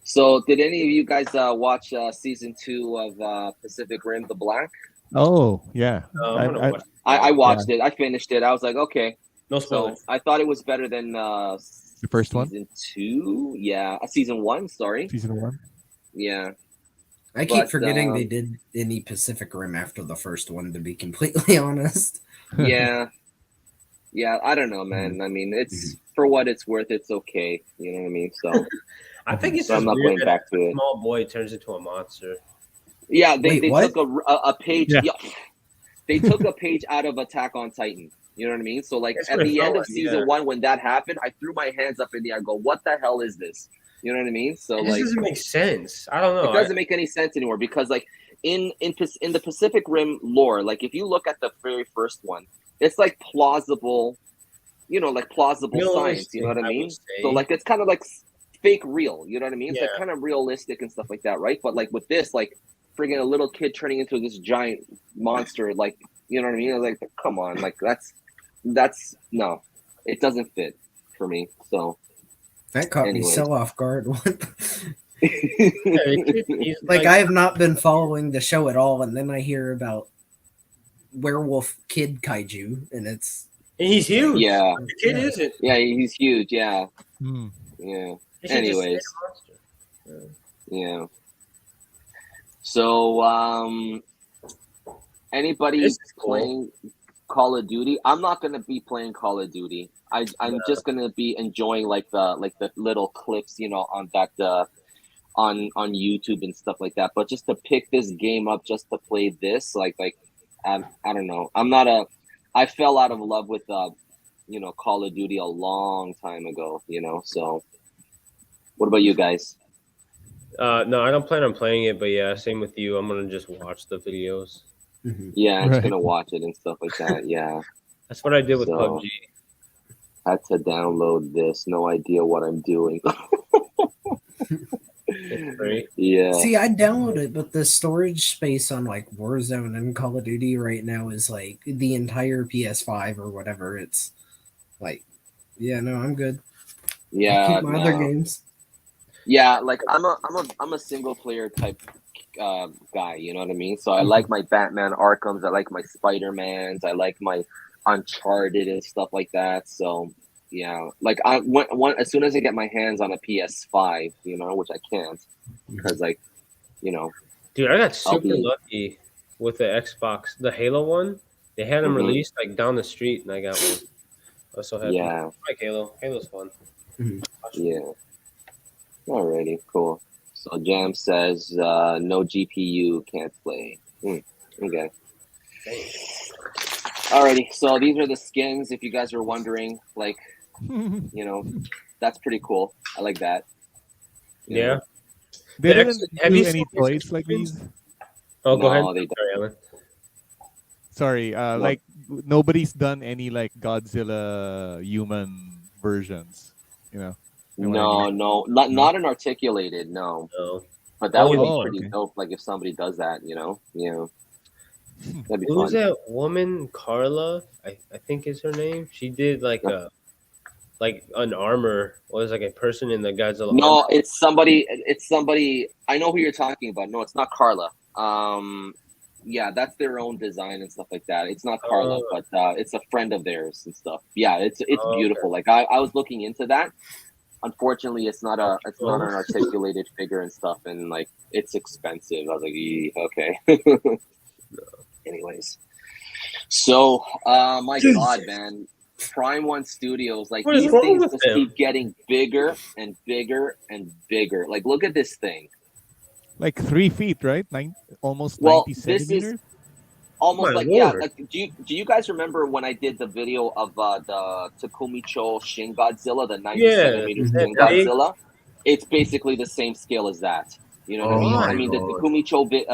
So, did any of you guys watch season 2 of Pacific Rim: The Black? Oh yeah, I watched it. I finished it. I was like, okay. No spoilers. So I thought it was better than the first one. Season 2, yeah. Season 1. Sorry. Season 1. Yeah. I keep forgetting they did any Pacific Rim after the first one, to be completely honest. Yeah. Yeah, I don't know, man. I mean, it's for what it's worth, it's okay. You know what I mean? So I think it's I'm not going back to it. Small boy turns into a monster. Yeah, they took a page. Yeah. They took a page out of Attack on Titan. You know what I mean? So like at the end of season 1, when that happened, I threw my hands up in the air. I go, what the hell is this? You know what I mean? So this doesn't make sense. I don't know. It doesn't make any sense anymore because like in the Pacific Rim lore, like if you look at the very first one, it's like plausible, like plausible science. You know what I mean? So like it's kind of like fake real. You know what I mean? It's like kind of realistic and stuff like that, right? But like with this, like friggin' a little kid turning into this giant monster, like you know what I mean? I was like, come on, like that's no, it doesn't fit for me. So. That caught me so off guard. Like I have not been following the show at all, and then I hear about werewolf kid kaiju, and he's huge. Yeah, the kid isn't. Yeah, he's huge. Yeah, yeah. Anyways, yeah. So, anybody playing Call of Duty? I'm not gonna be playing Call of Duty. I'm just gonna be enjoying like the little clips, on that on YouTube and stuff like that. But just to pick this game up, just to play this, I don't know. I fell out of love with Call of Duty a long time ago. So what about you guys? No, I don't plan on playing it, but yeah, same with you. I'm gonna just watch the videos. Yeah, I'm just gonna watch it and stuff like that. Yeah, that's what I did with So, PUBG. Had to download this. No idea what I'm doing. It's great. Yeah. See, I downloaded it, but the storage space on like Warzone and Call of Duty right now is like the entire PS5 or whatever. It's like, yeah, no, I'm good. Yeah. I'll keep my other games. Yeah, like I'm a single player type guy. You know what I mean? So I like my Batman Arkham's. I like my Spider-Mans. I like my Uncharted and stuff like that. So yeah, like as soon as I get my hands on a PS5, which I can't because dude, I got super lucky with the Xbox, the Halo one. They had them released like down the street, and I got one. I was so happy. Yeah, I like Halo. Halo's fun. Yeah. Alrighty, cool. So Jam says no GPU, can't play. Okay. Alrighty, so these are the skins. If you guys are wondering, like, that's pretty cool. I like that. Yeah. They didn't do any toys like these. Oh, go ahead. Sorry, Alan. Sorry, like nobody's done any like Godzilla human versions. No, not an articulated. No. But that would be pretty dope. Like if somebody does that, that'd be fun. Who's that woman? Carla, I think is her name. She did like an armor. Was like a person in the Godzilla. No, it's somebody. I know who you're talking about. No, it's not Carla. Yeah, that's their own design and stuff like that. It's not Carla, but it's a friend of theirs and stuff. Yeah, it's beautiful. Okay. Like I was looking into that. Unfortunately, it's not an articulated figure and stuff, and like it's expensive. I was like, okay. Anyways, so my God, man, Prime One Studios, like these things just keep getting bigger and bigger and bigger. Like, look at this thing. Like 3 feet, right? Almost 90 centimeters. This is almost like yeah. Like, do you guys remember when I did the video of the Takumicho Shin Godzilla, the 90 centimeters Shin Godzilla? It's basically the same scale as that. You know what I mean? I mean, the Takumicho bit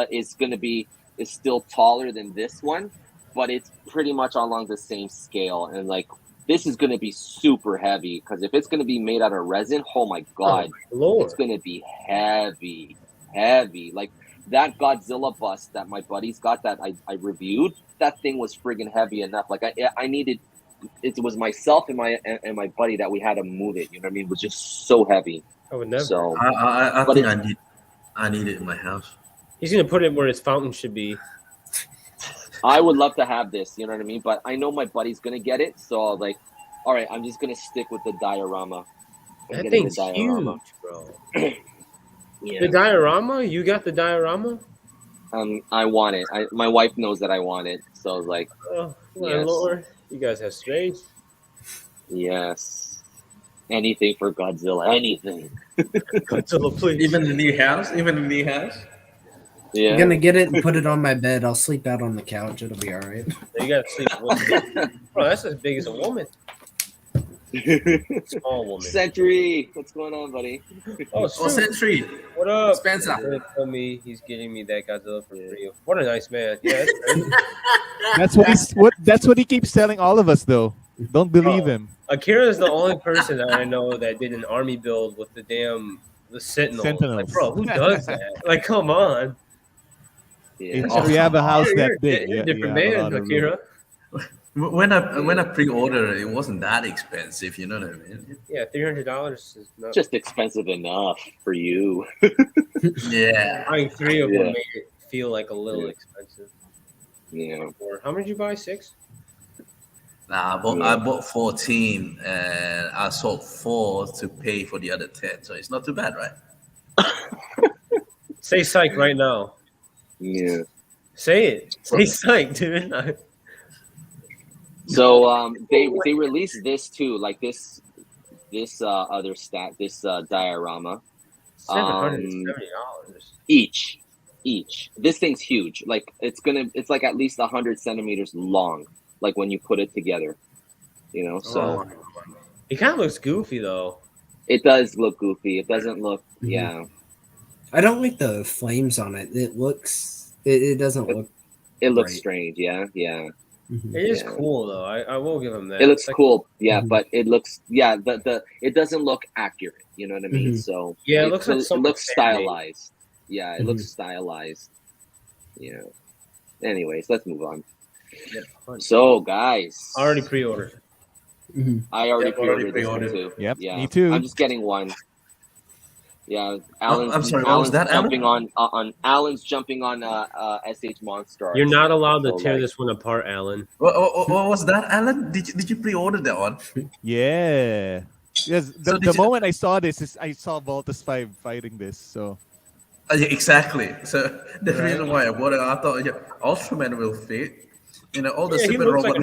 is still taller than this one, but it's pretty much along the same scale. And like, this is going to be super heavy because if it's going to be made out of resin, oh my God, it's going to be heavy. Like that Godzilla bust that my buddies got that I reviewed, that thing was friggin' heavy enough. Like I needed, it was myself and my buddy that we had to move it. You know what I mean? It was just so heavy. I would never. So I think I need it in my house. He's gonna put it where his fountain should be. I would love to have this, you know what I mean? But I know my buddy's gonna get it, so like, all right, I'm just gonna stick with the diorama. That thing's huge, bro. Yeah. The diorama? You got the diorama? I want it. My wife knows that I want it, so I was like, oh my Lord, you guys have space. Yes. Anything for Godzilla. Anything. Godzilla, please. Even the new house. Yeah. I'm gonna get it and put it on my bed. I'll sleep out on the couch. It'll be all right. You gotta sleep with bro, that's as big as a woman. Small woman. Sentry, what's going on, buddy? Oh, Sentry. What up? Spencer. Tell me he's getting me that Godzilla for free. What a nice man. Yeah, that's what he keeps telling all of us, though. Don't believe him. Akira is the only person that I know that did an army build with the Sentinels. Like, bro, who does that? Like, come on. Yeah. If we have a house that big, different man, Akira. When I pre-ordered, it wasn't that expensive. You know what I mean? Yeah, $300 is not just expensive enough for you. Yeah, buying 3 of them made it feel like a little expensive. Yeah. Or how many did you buy? 6? Nah, I bought 14 and I sold 4 to pay for the other 10. So it's not too bad, right? Say psych right now. Yeah. Say it. Say psych, dude. So they released this too, like this other diorama. $770 each. This thing's huge. Like it's like at least 100 centimeters long. Like when you put it together, You know, so he kind of looks goofy though. It does look goofy. It doesn't look, yeah. I don't like the flames on it. It doesn't look. It looks right. strange. Yeah, yeah. It is cool though. I will give him that. It looks cool. Yeah, but it looks it doesn't look accurate. You know what I mean? So yeah, it looks like it looks stylized. Yeah, it looks stylized. Yeah. Anyways, let's move on. Yeah. So, guys, already pre-ordered. I already pre-ordered this one too. Yep, yeah, me too. I'm just getting one. Yeah, Alan's, I'm sorry. Alan's what was that? jumping on Alan's jumping on SH Monster. You're not allowed to tear this one apart, Alan. What was that, Alan? Did you pre-order that one? Yeah. Yes. The moment I saw this, I saw Voltus 5 fighting this. So. Yeah, exactly. So the reason why I bought it, I thought Ultraman will fit. You know, all the super robot.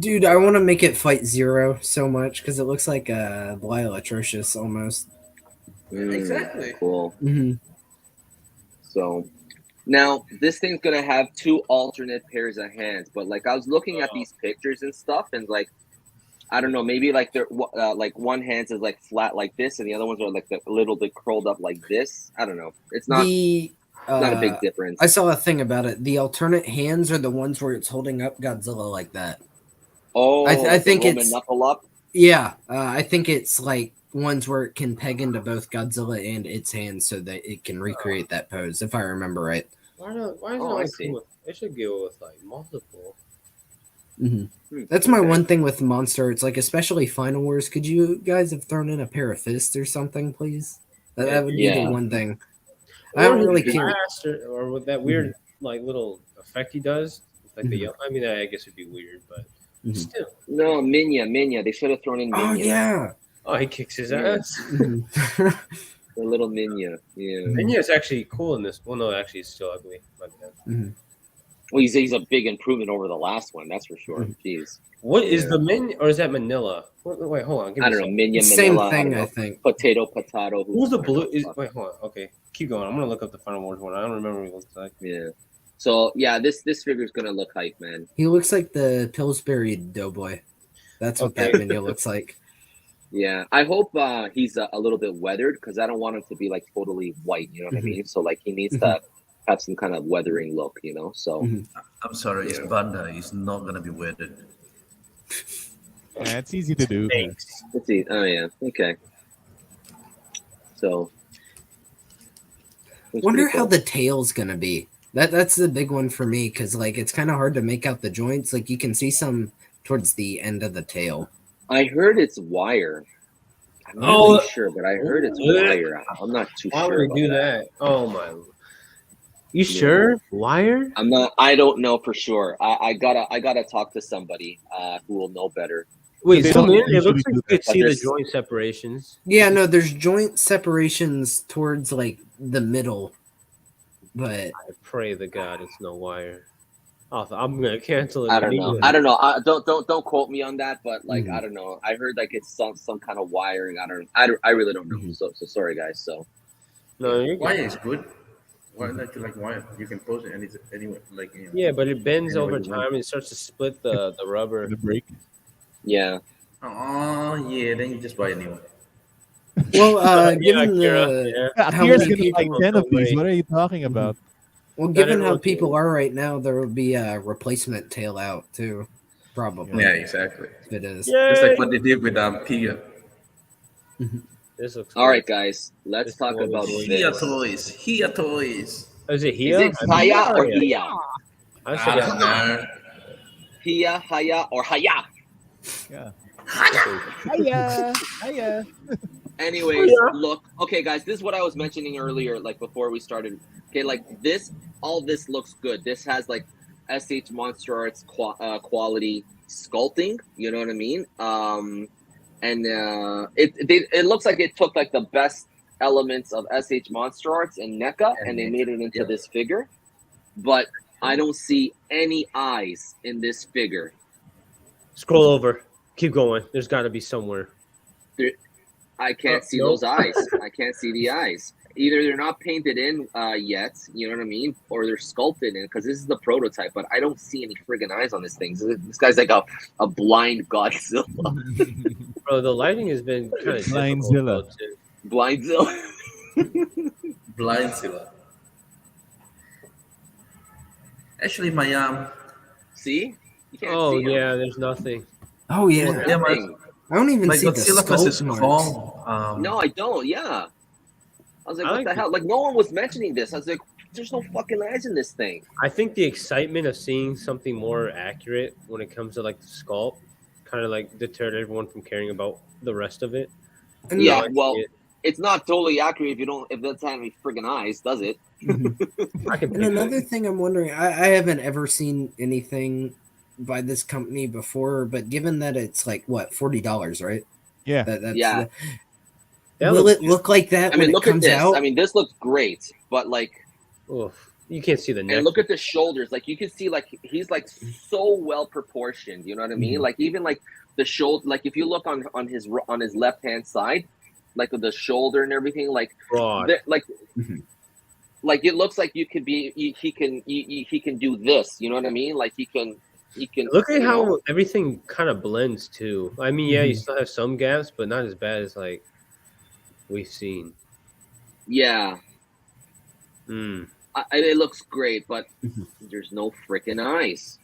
Dude, I want to make it fight Zero so much because it looks like Bile Atrocious almost. Exactly. Cool. So now this thing's gonna have 2 alternate pairs of hands, but like I was looking at these pictures and stuff, and like I don't know, maybe like they're like one hand is like flat like this, and the other ones are like a little bit curled up like this. I don't know. It's not not a big difference. I saw a thing about it. The alternate hands are the ones where it's holding up Godzilla like that. Oh, I think it's knuckle up. Yeah, I think it's like ones where it can peg into both Godzilla and its hands so that it can recreate that pose, if I remember right. Why is it should go with like multiple. That's my one thing with Monster. It's like, especially Final Wars. Could you guys have thrown in a pair of fists or something, please? That would be the one thing. I don't really care. Or with that weird like little effect he does, like the yellow. I mean, I guess it'd be weird, but still. No, Minya. They should have thrown in Minya. Oh yeah. Oh, he kicks his ass. The little Minya. Yeah. Minya is actually cool in this. Well, no, actually, he's still ugly. But, well, he's a big improvement over the last one. That's for sure. Jeez. What is the Minya, or is that Manila? Wait, hold on. I don't know. Minya, same Manila. Thing, I think. Potato. Who's the blue? Wait, hold on. Okay, keep going. I'm gonna look up the Final Wars one. I don't remember what he looks like. Yeah. So yeah, this figure's gonna look hype, man. He looks like the Pillsbury Doughboy. That's what that Minya looks like. Yeah, I hope he's a little bit weathered because I don't want him to be like totally white. You know what I mean? So like he needs to have some kind of weathering look. You know. So I'm sorry, it's Bandai. It's not gonna be weathered. Yeah, it's easy to do. Thanks. Let's see. Oh yeah. Okay. So. Wonder how the tail's gonna be. That's the big one for me because like it's kind of hard to make out the joints. Like you can see some towards the end of the tail. I heard it's wire. I'm not really sure, but I heard it's wire. I'm not too sure. Why would we do that? Oh my! You sure? Wire? I'm not. I don't know for sure. I gotta talk to somebody who will know better. Wait, it looks like you could see the joint separations. Yeah, no, there's joint separations towards like the middle, but I pray to God it's no wire. Oh, I'm gonna cancel it. I don't know. Don't quote me on that, but like I don't know. I heard like it's some kind of wiring. I really don't know. So sorry guys. So no, wire is good. Why not you like wire? You can pose it anywhere. Like yeah, but it bends over time and it starts to split the rubber. The brake. Yeah. Oh yeah, then you just buy a new one. Well, given how many people like 10 of these, what are you talking about? Well, given how people are right now, there will be a replacement tail out too, probably. Yeah, exactly. It is. It's like what they did with Pia. This looks all right, guys. Let's talk about Hia toys. Hia toys. Is it Hia? Is it Haya or Hia? I don't know. Hia, Haya, or Haya? Yeah. Hiya. Anyways, look. Okay, guys, this is what I was mentioning earlier, like before we started. Okay, like all this looks good. This has like SH Monster Arts quality sculpting. You know what I mean? And it looks like it took like the best elements of SH Monster Arts and NECA, and they made it into this figure. But I don't see any eyes in this figure. Scroll over. Keep going. There's got to be somewhere. I can't see those eyes. I can't see the eyes. either they're not painted in yet, you know what I mean, or they're sculpted in, because this is the prototype. But I don't see any friggin' eyes on this thing. This guy's like a blind Godzilla. Bro, the lighting has been kind of Blindzilla. Blindzilla. Blindzilla. Actually, my See? You can't Oh see him. yeah, there's nothing. Oh yeah. yeah, my, I don't even my see the Godzilla Fest is sculpt marks. strong. No, I don't. Yeah. I was like, I what like the hell? Like, no one was mentioning this. I was like, there's no fucking eyes in this thing. I think the excitement of seeing something more accurate when it comes to like the sculpt kind of like deterred everyone from caring about the rest of it. And Yeah, well, it's not totally accurate if that's not any friggin' eyes, does it? I can And another thing I'm wondering, I haven't ever seen anything by this company before, but given that it's like what, $40, right? Yeah. That's Yeah. Will it look like that when it look at comes this. out? I mean, this looks great, but like, oof, you can't see the neck. and look at the shoulders. Like, you can see, like, he's like so well proportioned. You know what I mean? Like, even like the shoulder. Like, if you look on his left hand side, like with the shoulder and everything, like broad. Like it looks like you could be. He can do this. You know what I mean? Like he can. Look at how everything kind of blends too. I mean, yeah, you still have some gaps, but not as bad as like we've seen. Yeah. It looks great, but there's no freaking eyes.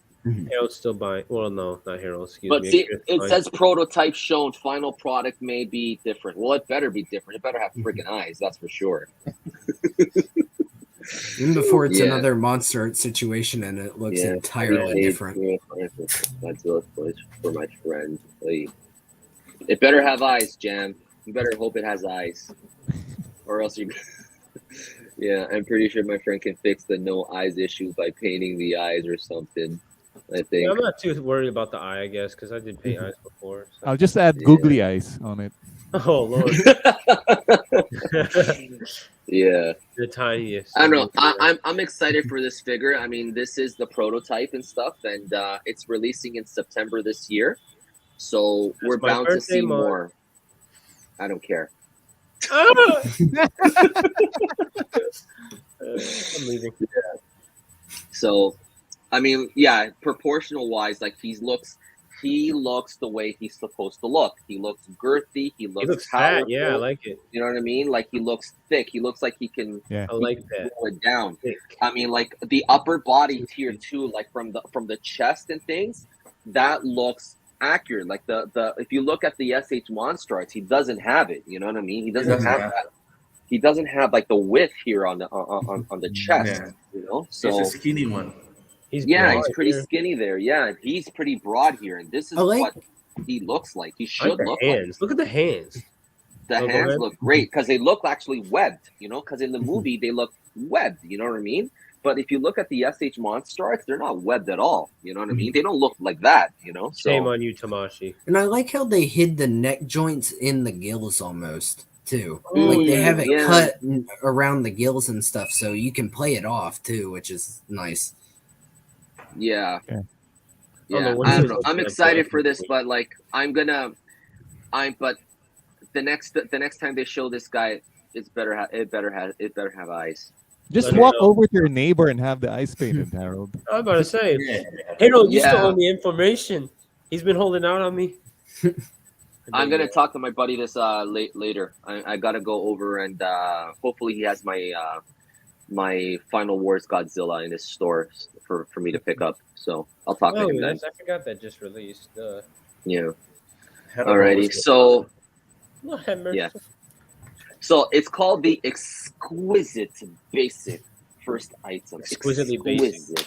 Harold's still buying. Well, no, not Harold. Excuse but me. see, it says prototype shown. Final product may be different. Well, it better be different. It better have freaking eyes. That's for sure. Even before it's another Monster Art situation, and it looks entirely different. For my friend, it better have eyes, Jam. You better hope it has eyes, or else you. Yeah, I'm pretty sure my friend can fix the no eyes issue by painting the eyes or something. I think. Yeah, I'm not too worried about the eye, I guess, because I did paint eyes before. So. I'll just add googly eyes on it. Oh Lord. Yeah, the tiniest. I don't know. I'm excited for this figure. I mean, this is the prototype and stuff, and it's releasing in September this year, so we're bound to see more. I don't care. I'm leaving. Yeah. So, I mean, yeah, proportional wise, like he looks the way he's supposed to look. He looks girthy. He looks powerful. Fat. Yeah, I like it. You know what I mean? Like he looks thick. He looks like he can. Yeah, I like that. Pull it down. Thick. I mean, like the upper body tier 2, like from the chest and things, that looks accurate. Like the if you look at the SH Monster Arts, he doesn't have it. You know what I mean? He doesn't have that. He doesn't have like the width here on the chest. Yeah. You know, so he's a skinny one. He's pretty skinny there. Yeah, he's pretty broad here, and this is what he looks like. He should look like. Look at the hands. The hands look great because they look actually webbed. You know, because in the movie they look webbed. You know what I mean? But if you look at the SH Monster Arts, they're not webbed at all. You know what I mean? They don't look like that. You know. Shame on you, Tamashi. And I like how they hid the neck joints in the gills almost too. Like they have it cut around the gills and stuff, so you can play it off too, which is nice. Yeah. I don't know. I'm excited for this, but like but the next time they show this guy, it better have eyes. Just walk over to your neighbor and have the eyes painted, Harold. I was about to say, Harold used to own the information. He's been holding out on me. I'm gonna talk to my buddy this later. I gotta go over and hopefully he has my Final Wars Godzilla in his store for me to pick up. So I'll talk to him then. I forgot that just released. Yeah. Alrighty. So yeah. So it's called the Exquisite Basic First Item. Exquisitely basic.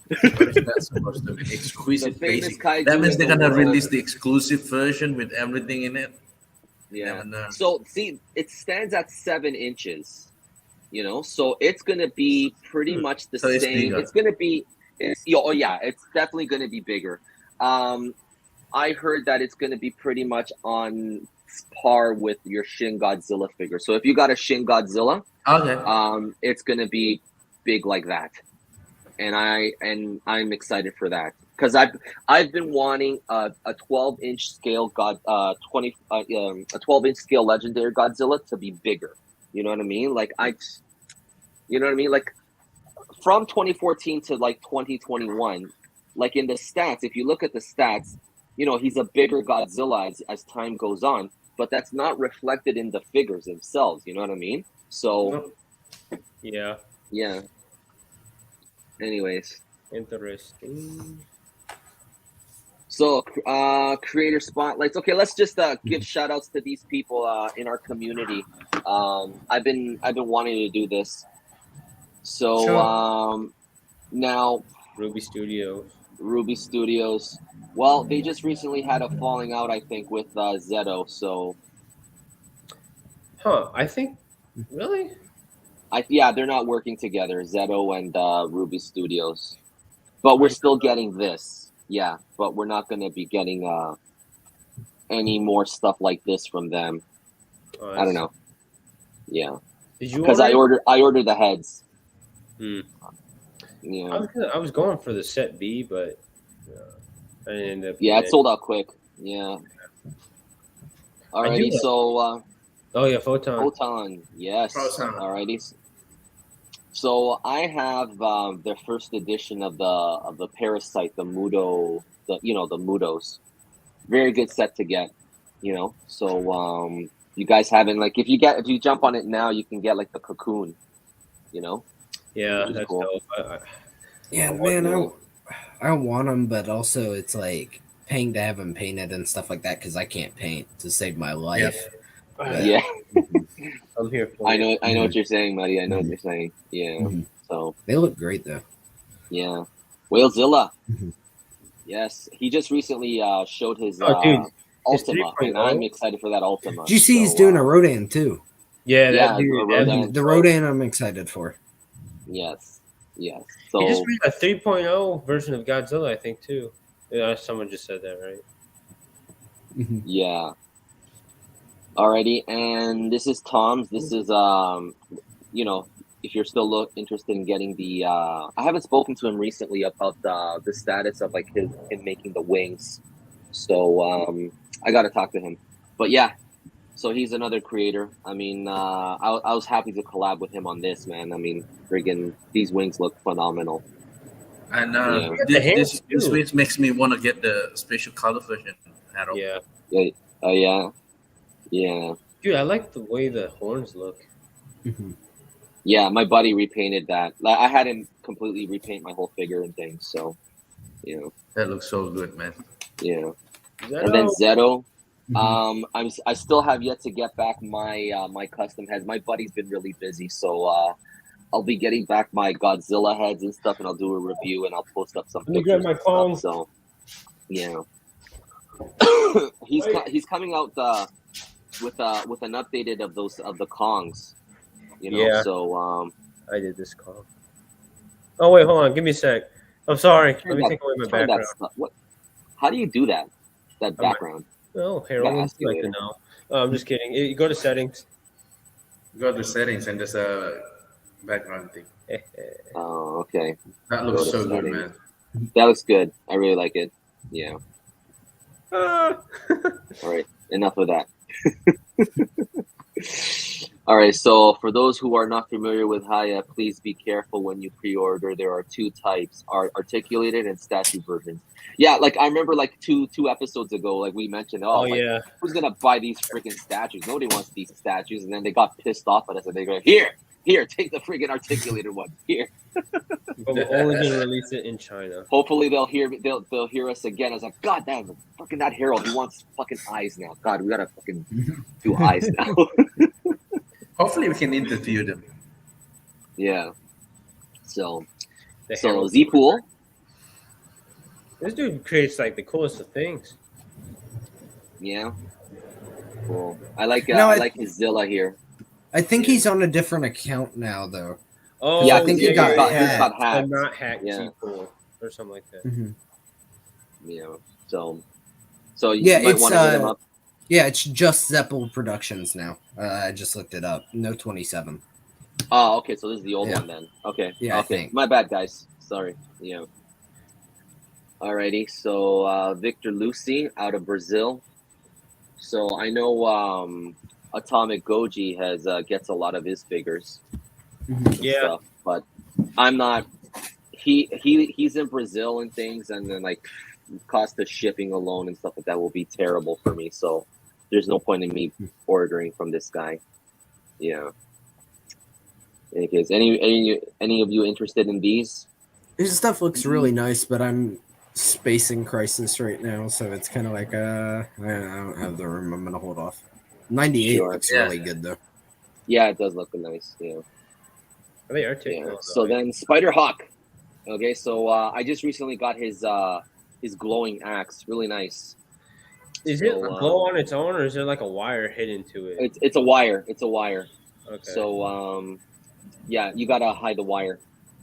What is that supposed to be? Exquisite basic. That means they're gonna release the exclusive version with everything in it. Yeah. So see, it stands at 7 inches. You know, so it's gonna be pretty much the same. It's gonna be. It's definitely gonna be bigger. I heard that it's gonna be pretty much on par with your Shin Godzilla figure. So if you got a Shin Godzilla, it's gonna be big like that. And I'm excited for that because I've been wanting a 12-inch scale a 12-inch scale legendary Godzilla to be bigger. You know what I mean? Like you know what I mean? Like from 2014 to like 2021, like in the stats, if you look at the stats, you know, he's a bigger Godzilla as time goes on, but that's not reflected in the figures themselves. You know what I mean? So, yeah. Yeah. Anyways. Interesting. So, creator spotlights. Okay, let's just give shout outs to these people in our community. I've been wanting to do this. So, Sure. now Ruby Studios. Well, they just recently had a falling out, I think, with Zeto. So, I think really. yeah, they're not working together, Zeto and Ruby Studios. But we're still getting this, yeah. But we're not going to be getting any more stuff like this from them. I don't know. Yeah. Did you Because I ordered the heads. Yeah. I was going for the set B, but I didn't end up. Yeah, it sold out quick. Yeah. Alrighty, so. Oh yeah, Photon. Yes. Alrighty. So I have the first edition of the Parasite, the Mudo, the Mudos. Very good set to get, you know. So you guys haven't, like, if you jump on it now, you can get like the Cocoon, you know. Yeah, that's cool. Yeah, man, I want them, but also it's like paying to have them painted and stuff like that because I can't paint to save my life. Yeah. I'm here for I know what you're saying, buddy. I know what you're saying. Yeah. So they look great though. Yeah. Whalezilla. Yes. He just recently showed his Ultima, and I'm excited for that Ultima. Did you see he's doing a Rodan too? Yeah, the Rodan I'm excited for. Yes. Yes. So he just made a 3.0 version of Godzilla, I think, too. Yeah, someone just said that, right? Yeah. Alrighty, and this is Tom's. This is you know, if you're still interested in getting the I haven't spoken to him recently about the status of like him making the wings. So I got to talk to him. But yeah, so he's another creator. I mean, I was happy to collab with him on this, man. I mean, friggin' these wings look phenomenal. And this wings makes me want to get the special color version. Yeah. Yeah. Yeah. Dude, I like the way the horns look. Yeah, my buddy repainted that. Like, I had him completely repaint my whole figure and things. So, you know, that looks so good, man. Yeah. And then Zeto. I still have yet to get back my my custom heads. My buddy's been really busy, so I'll be getting back my Godzilla heads and stuff, and I'll do a review and I'll post up some pictures. Let me grab my phone. So, yeah. he's coming out with an updated of the Kongs. You know, yeah. So I did this Kong. Oh wait, hold on, give me a sec. I'm sorry. Let me take away my background. What? How do you do that? That background? Oh, Harold, like to know. I'm just kidding. You go to settings. Go to settings and there's a background thing. Oh, okay. That looks so good, man. That looks good. I really like it. Yeah. All right. Enough of that. All right. So for those who are not familiar with Haya, please be careful when you pre-order. There are two types: articulated and statue versions. Yeah, like I remember, like two episodes ago, like we mentioned, yeah, who's gonna buy these freaking statues? Nobody wants these statues, and then they got pissed off at us, and they go, here, take the freaking articulated one here. But we're only gonna release it in China. Hopefully they'll hear us again. I was like, God damn, fucking that Harold, he wants fucking eyes now. God, we gotta fucking do eyes now. Hopefully we can interview them. Yeah. So Z-Pool. This dude creates like the coolest of things. Yeah. Cool. I like his Zilla here. I think he's on a different account now, though. Oh, yeah, I think he got hacked. Not hacked, yeah. Z-Pool or something like that. Yeah. So you yeah, might want to hit him up. Yeah, it's just Zeppel Productions now. I just looked it up. No 27. Oh, okay. So this is the old one then. Okay. Yeah. Okay. My bad, guys. Sorry. Yeah. Alrighty. So Victor Lucy out of Brazil. So I know Atomic Goji has gets a lot of his figures. Yeah. Stuff, but I'm not. He's in Brazil and things, and then like cost of shipping alone and stuff like that will be terrible for me. So there's no point in me ordering from this guy. Yeah. In any case, any of you interested in these? His stuff looks really nice, but I'm spacing Crisis right now, so it's kind of like I don't have the room. I'm gonna hold off. 98 looks really good though. Yeah, it does look nice. Yeah. They are taking. Yeah. So then Spider Hawk. Okay, so I just recently got his glowing axe. Really nice. Is it a glow on its own, or is there like a wire hidden to it? It's a wire. It's a wire. Okay. So yeah, you gotta hide the wire,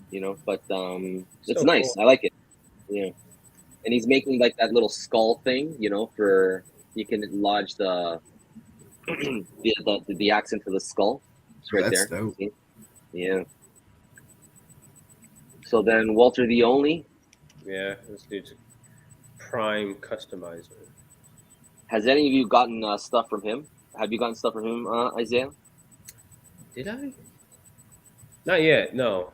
you know. But it's so nice. Cool. I like it. Yeah. And he's making like that little skull thing, you know, for you can lodge the the axe into the skull. It's right there. Dope. Yeah. So then Walter the Only. Yeah, this dude's prime customizer. Has any of you gotten stuff from him? Have you gotten stuff from him, Isaiah? Did I? Not yet. No.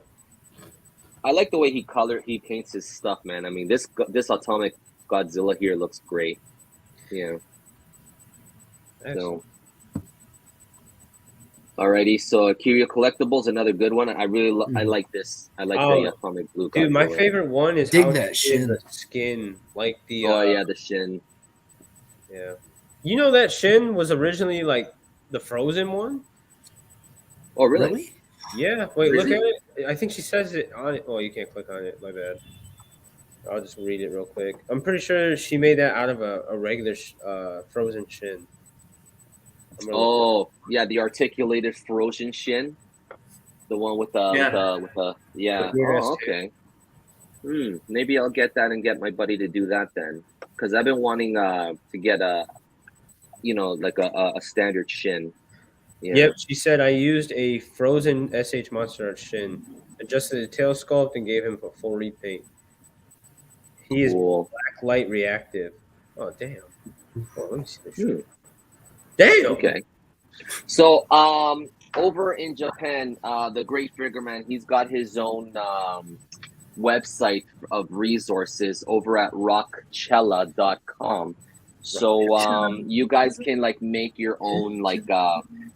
I like the way he paints his stuff, man. I mean, this Atomic Godzilla here looks great. Yeah. Excellent. So. Alrighty, so Akira Collectibles, another good one. I really I like this. I like the Atomic Blue. Dude, my favorite one is how that shin. The skin, like the. The shin. Yeah, you know that shin was originally like the Frozen one. Oh, really? Yeah. Wait, look at it. I think she says it on it. Oh, you can't click on it. My bad. I'll just read it real quick. I'm pretty sure she made that out of a regular Frozen shin. Oh, yeah, the articulated Frozen shin, the one with the yeah. Oh, okay. Maybe I'll get that and get my buddy to do that then, because I've been wanting to get a, you know, like a standard shin. Yeah. Yep, she said I used a Frozen SH Monster Art shin, adjusted the tail sculpt, and gave him a full repaint. He is black light reactive. Oh damn! Oh, let me see this shit. Damn. Okay. So, over in Japan, the Great Figure Man, he's got his own website of resources over at rockchella.com. So, you guys can like make your own like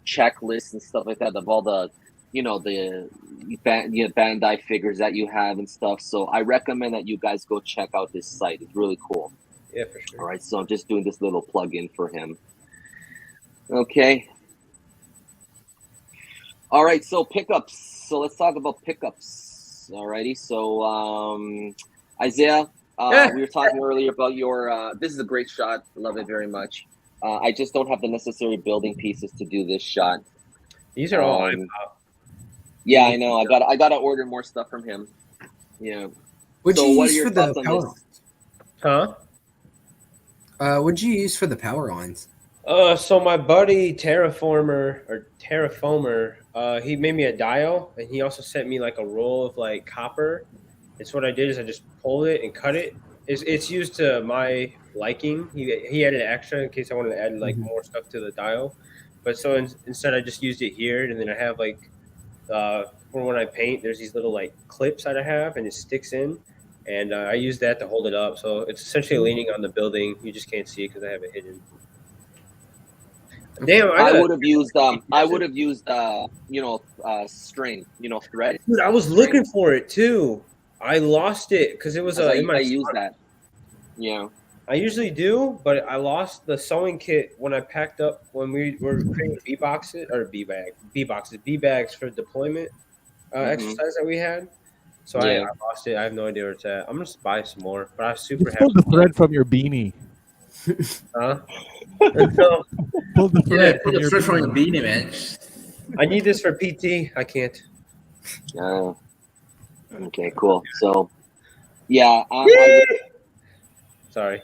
checklists and stuff like that of all the, you know, the Bandai figures that you have and stuff. So, I recommend that you guys go check out this site. It's really cool. Yeah, for sure. All right, so I'm just doing this little plug-in for him. Okay. All right, so pickups. So let's talk about pickups. Alrighty. So Isaiah, we were talking earlier about your this is a great shot. Love it very much. I just don't have the necessary building pieces to do this shot. These are all yeah, I know. I gotta order more stuff from him. Yeah. What'd you use for the power lines? Huh? What'd you use for the power lines? So my buddy Terraformer, he made me a dial, and he also sent me like a roll of like copper. It's what I did is I just pulled it and cut it. It's used to my liking. He added extra in case I wanted to add like more stuff to the dial, but so instead I just used it here, and then I have like for when I paint, there's these little like clips that I have, and it sticks in, and I use that to hold it up. So it's essentially leaning on the building. You just can't see it because I have it hidden. Damn, I would have used you know, string, you know, thread. Dude, I was looking for it too. I lost it because it was I use that. Yeah. I usually do, but I lost the sewing kit when I packed up when we were creating B bags for deployment exercise that we had. So I lost it. I have no idea where it's at. I'm gonna just buy some more, but I was super happy. Pull the thread from your beanie. Huh? Pull the thread from your beanie, man. I need this for PT. I can't. Okay, cool. So, yeah. Sorry.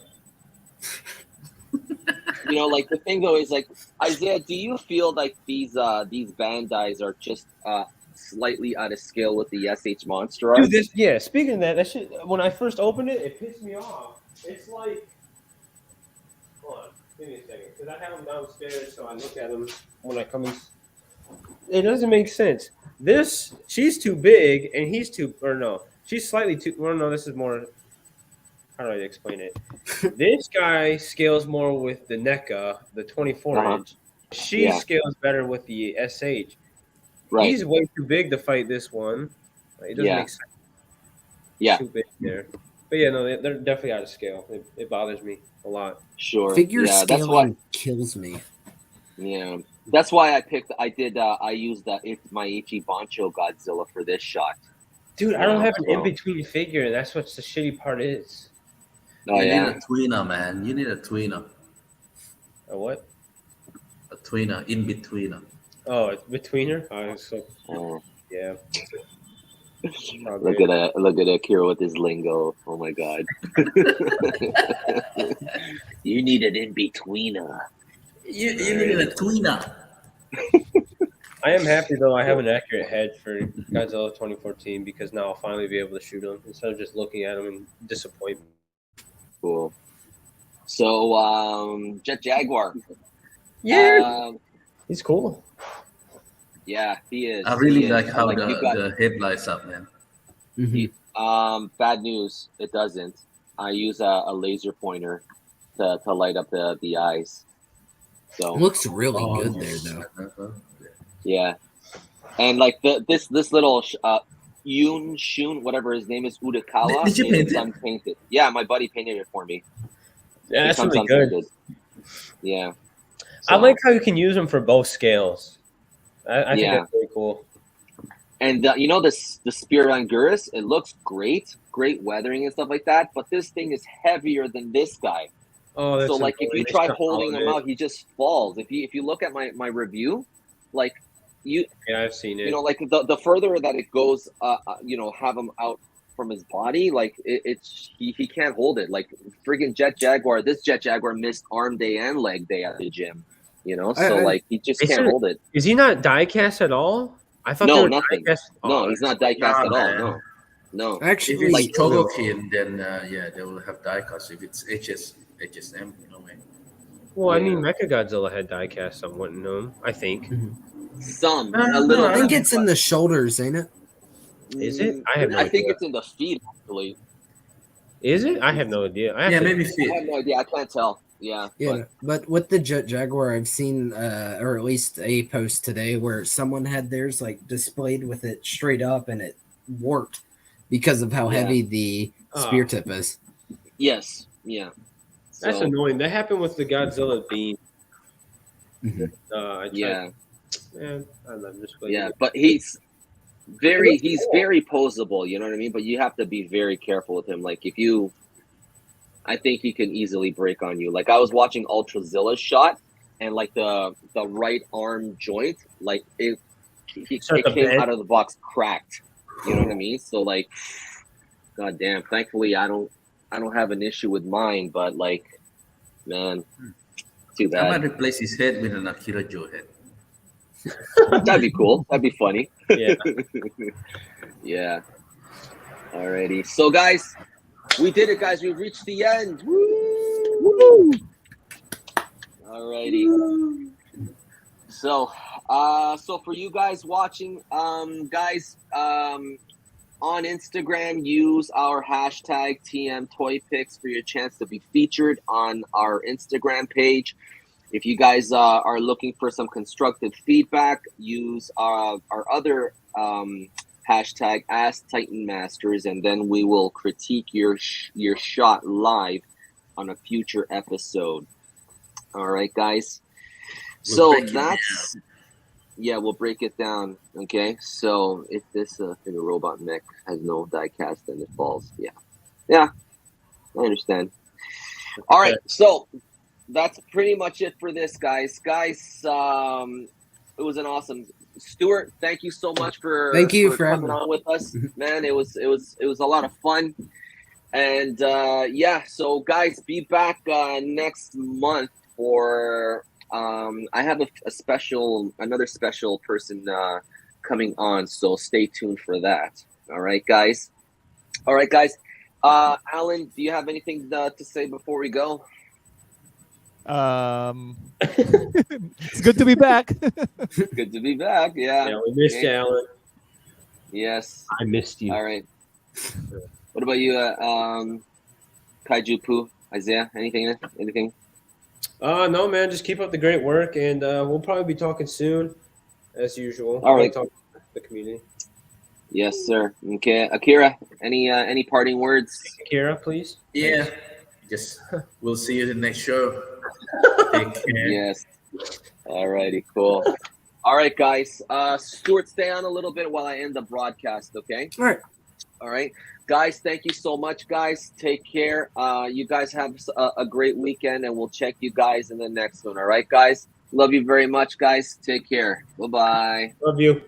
You know, like the thing though is like, Isaiah, do you feel like these Bandais are just slightly out of scale with the SH Monster Art? Dude, speaking of that shit, when I first opened it, it pissed me off. It's like, hold on. Give me a second, because I have them downstairs, so I look at them when I come in. It doesn't make sense. She's too big, and he's too, or no, she's slightly too. Well, no, this is more. How do I explain it? This guy scales more with the NECA, the 24-inch. She scales better with the SH. Right. He's way too big to fight this one. It doesn't make sense. Yeah. Too big there. But yeah, no, they're definitely out of scale. It bothers me a lot. Sure. Figure scaling kills me. Yeah. That's why I used my Ichi Bancho Godzilla for this shot. Dude, I don't have an in-between figure, and that's what the shitty part is. You need a tweener, man. You need a tweener. A what? A tweener, in-betweener. Oh, a betweener? Yeah. Look at Akira with his lingo. Oh my god. You need an in-betweener. You need a tweener. I am happy though. I have an accurate head for Godzilla 2014 because now I'll finally be able to shoot him instead of just looking at him and disappointment. Cool. So, Jet Jaguar. Yeah, he's cool. Yeah, he is. I really like how the head lights up, man. Bad news. It doesn't. I use a laser pointer to light up the eyes. So it looks really good there, though. Yeah, and like this little Yoon Shun, whatever his name is, Udakawa. Did you paint it? Unpainted. Yeah, my buddy painted it for me. Yeah, that's really good. Yeah, so, I like how you can use them for both scales. I think that's really cool. And you know the Spear Anguirus, it looks great weathering and stuff like that. But this thing is heavier than this guy. Oh, that's so like if you try holding him out, he just falls. If you look at my review, like I've seen it. You know, like the further that it goes, have him out from his body, like he can't hold it. Like friggin' Jet Jaguar, this Jet Jaguar missed arm day and leg day at the gym. You know, so like he just can't hold it. Is he not die cast at all? I thought nothing. Die-cast. No, he's not die cast at all. No. Actually, if it's Chogokin, then they will have die cast. If it's HSM, you know, man. Well, I mean, Mechagodzilla had die cast somewhat in him, I think. Some a little. I think it's in the shoulders, ain't it? Is it? I have no idea. I think it's in the feet, actually. Is it? I have no idea. Maybe feet. I have no idea. I can't tell. Yeah. But with the Jet Jaguar, I've seen, or at least a post today where someone had theirs like displayed with it straight up, and it warped because of how heavy the spear tip is. Yes. Yeah. That's annoying. That happened with the Godzilla beam. Mm-hmm. But he's very poseable. You know what I mean? But you have to be very careful with him. Like I think he can easily break on you. Like I was watching Ultrazilla's shot, and like the right arm joint, like it came out of the box cracked. You know what I mean? So like, goddamn. Thankfully, I don't have an issue with mine, but like, man, too bad. I might replace his head with an Akira Joe head. That'd be cool. That'd be funny. Yeah. Yeah. Alrighty. So guys, we did it, guys. We reached the end. Woo! Alrighty. So for you guys watching, guys, on Instagram, use our hashtag TMToyPicks for your chance to be featured on our Instagram page. If you guys are looking for some constructive feedback, use our other hashtag AskTitanMasters, and then we will critique your shot live on a future episode. All right, guys. We'll break it down. Okay, so if this robot mech has no die cast, then it falls. Yeah, I understand. All right, so that's pretty much it for this, guys. It was an awesome. Stuart, thank you so much for coming on with us, man. It was a lot of fun, and so guys, be back next month for. I have another special person coming on, so stay tuned for that. All right, guys. Alan, do you have anything to say before we go? It's good to be back. Good to be back. Yeah. Yeah, we missed you, Alan. Yes. I missed you. All right. What about you, Kaiju Poo, Isaiah? Anything? No, man. Just keep up the great work, and we'll probably be talking soon, as usual. All right. Talk to the community. Yes, sir. Okay, Akira. Any parting words? Akira, please. Yeah. Just we'll see you in the next show. Take care. Yes. All righty. Cool. All right, guys. Stuart, stay on a little bit while I end the broadcast. Okay. All right. All right, guys. Thank you so much, guys. Take care. You guys have a great weekend, and we'll check you guys in the next one. All right, guys. Love you very much, guys. Take care. Bye-bye. Love you.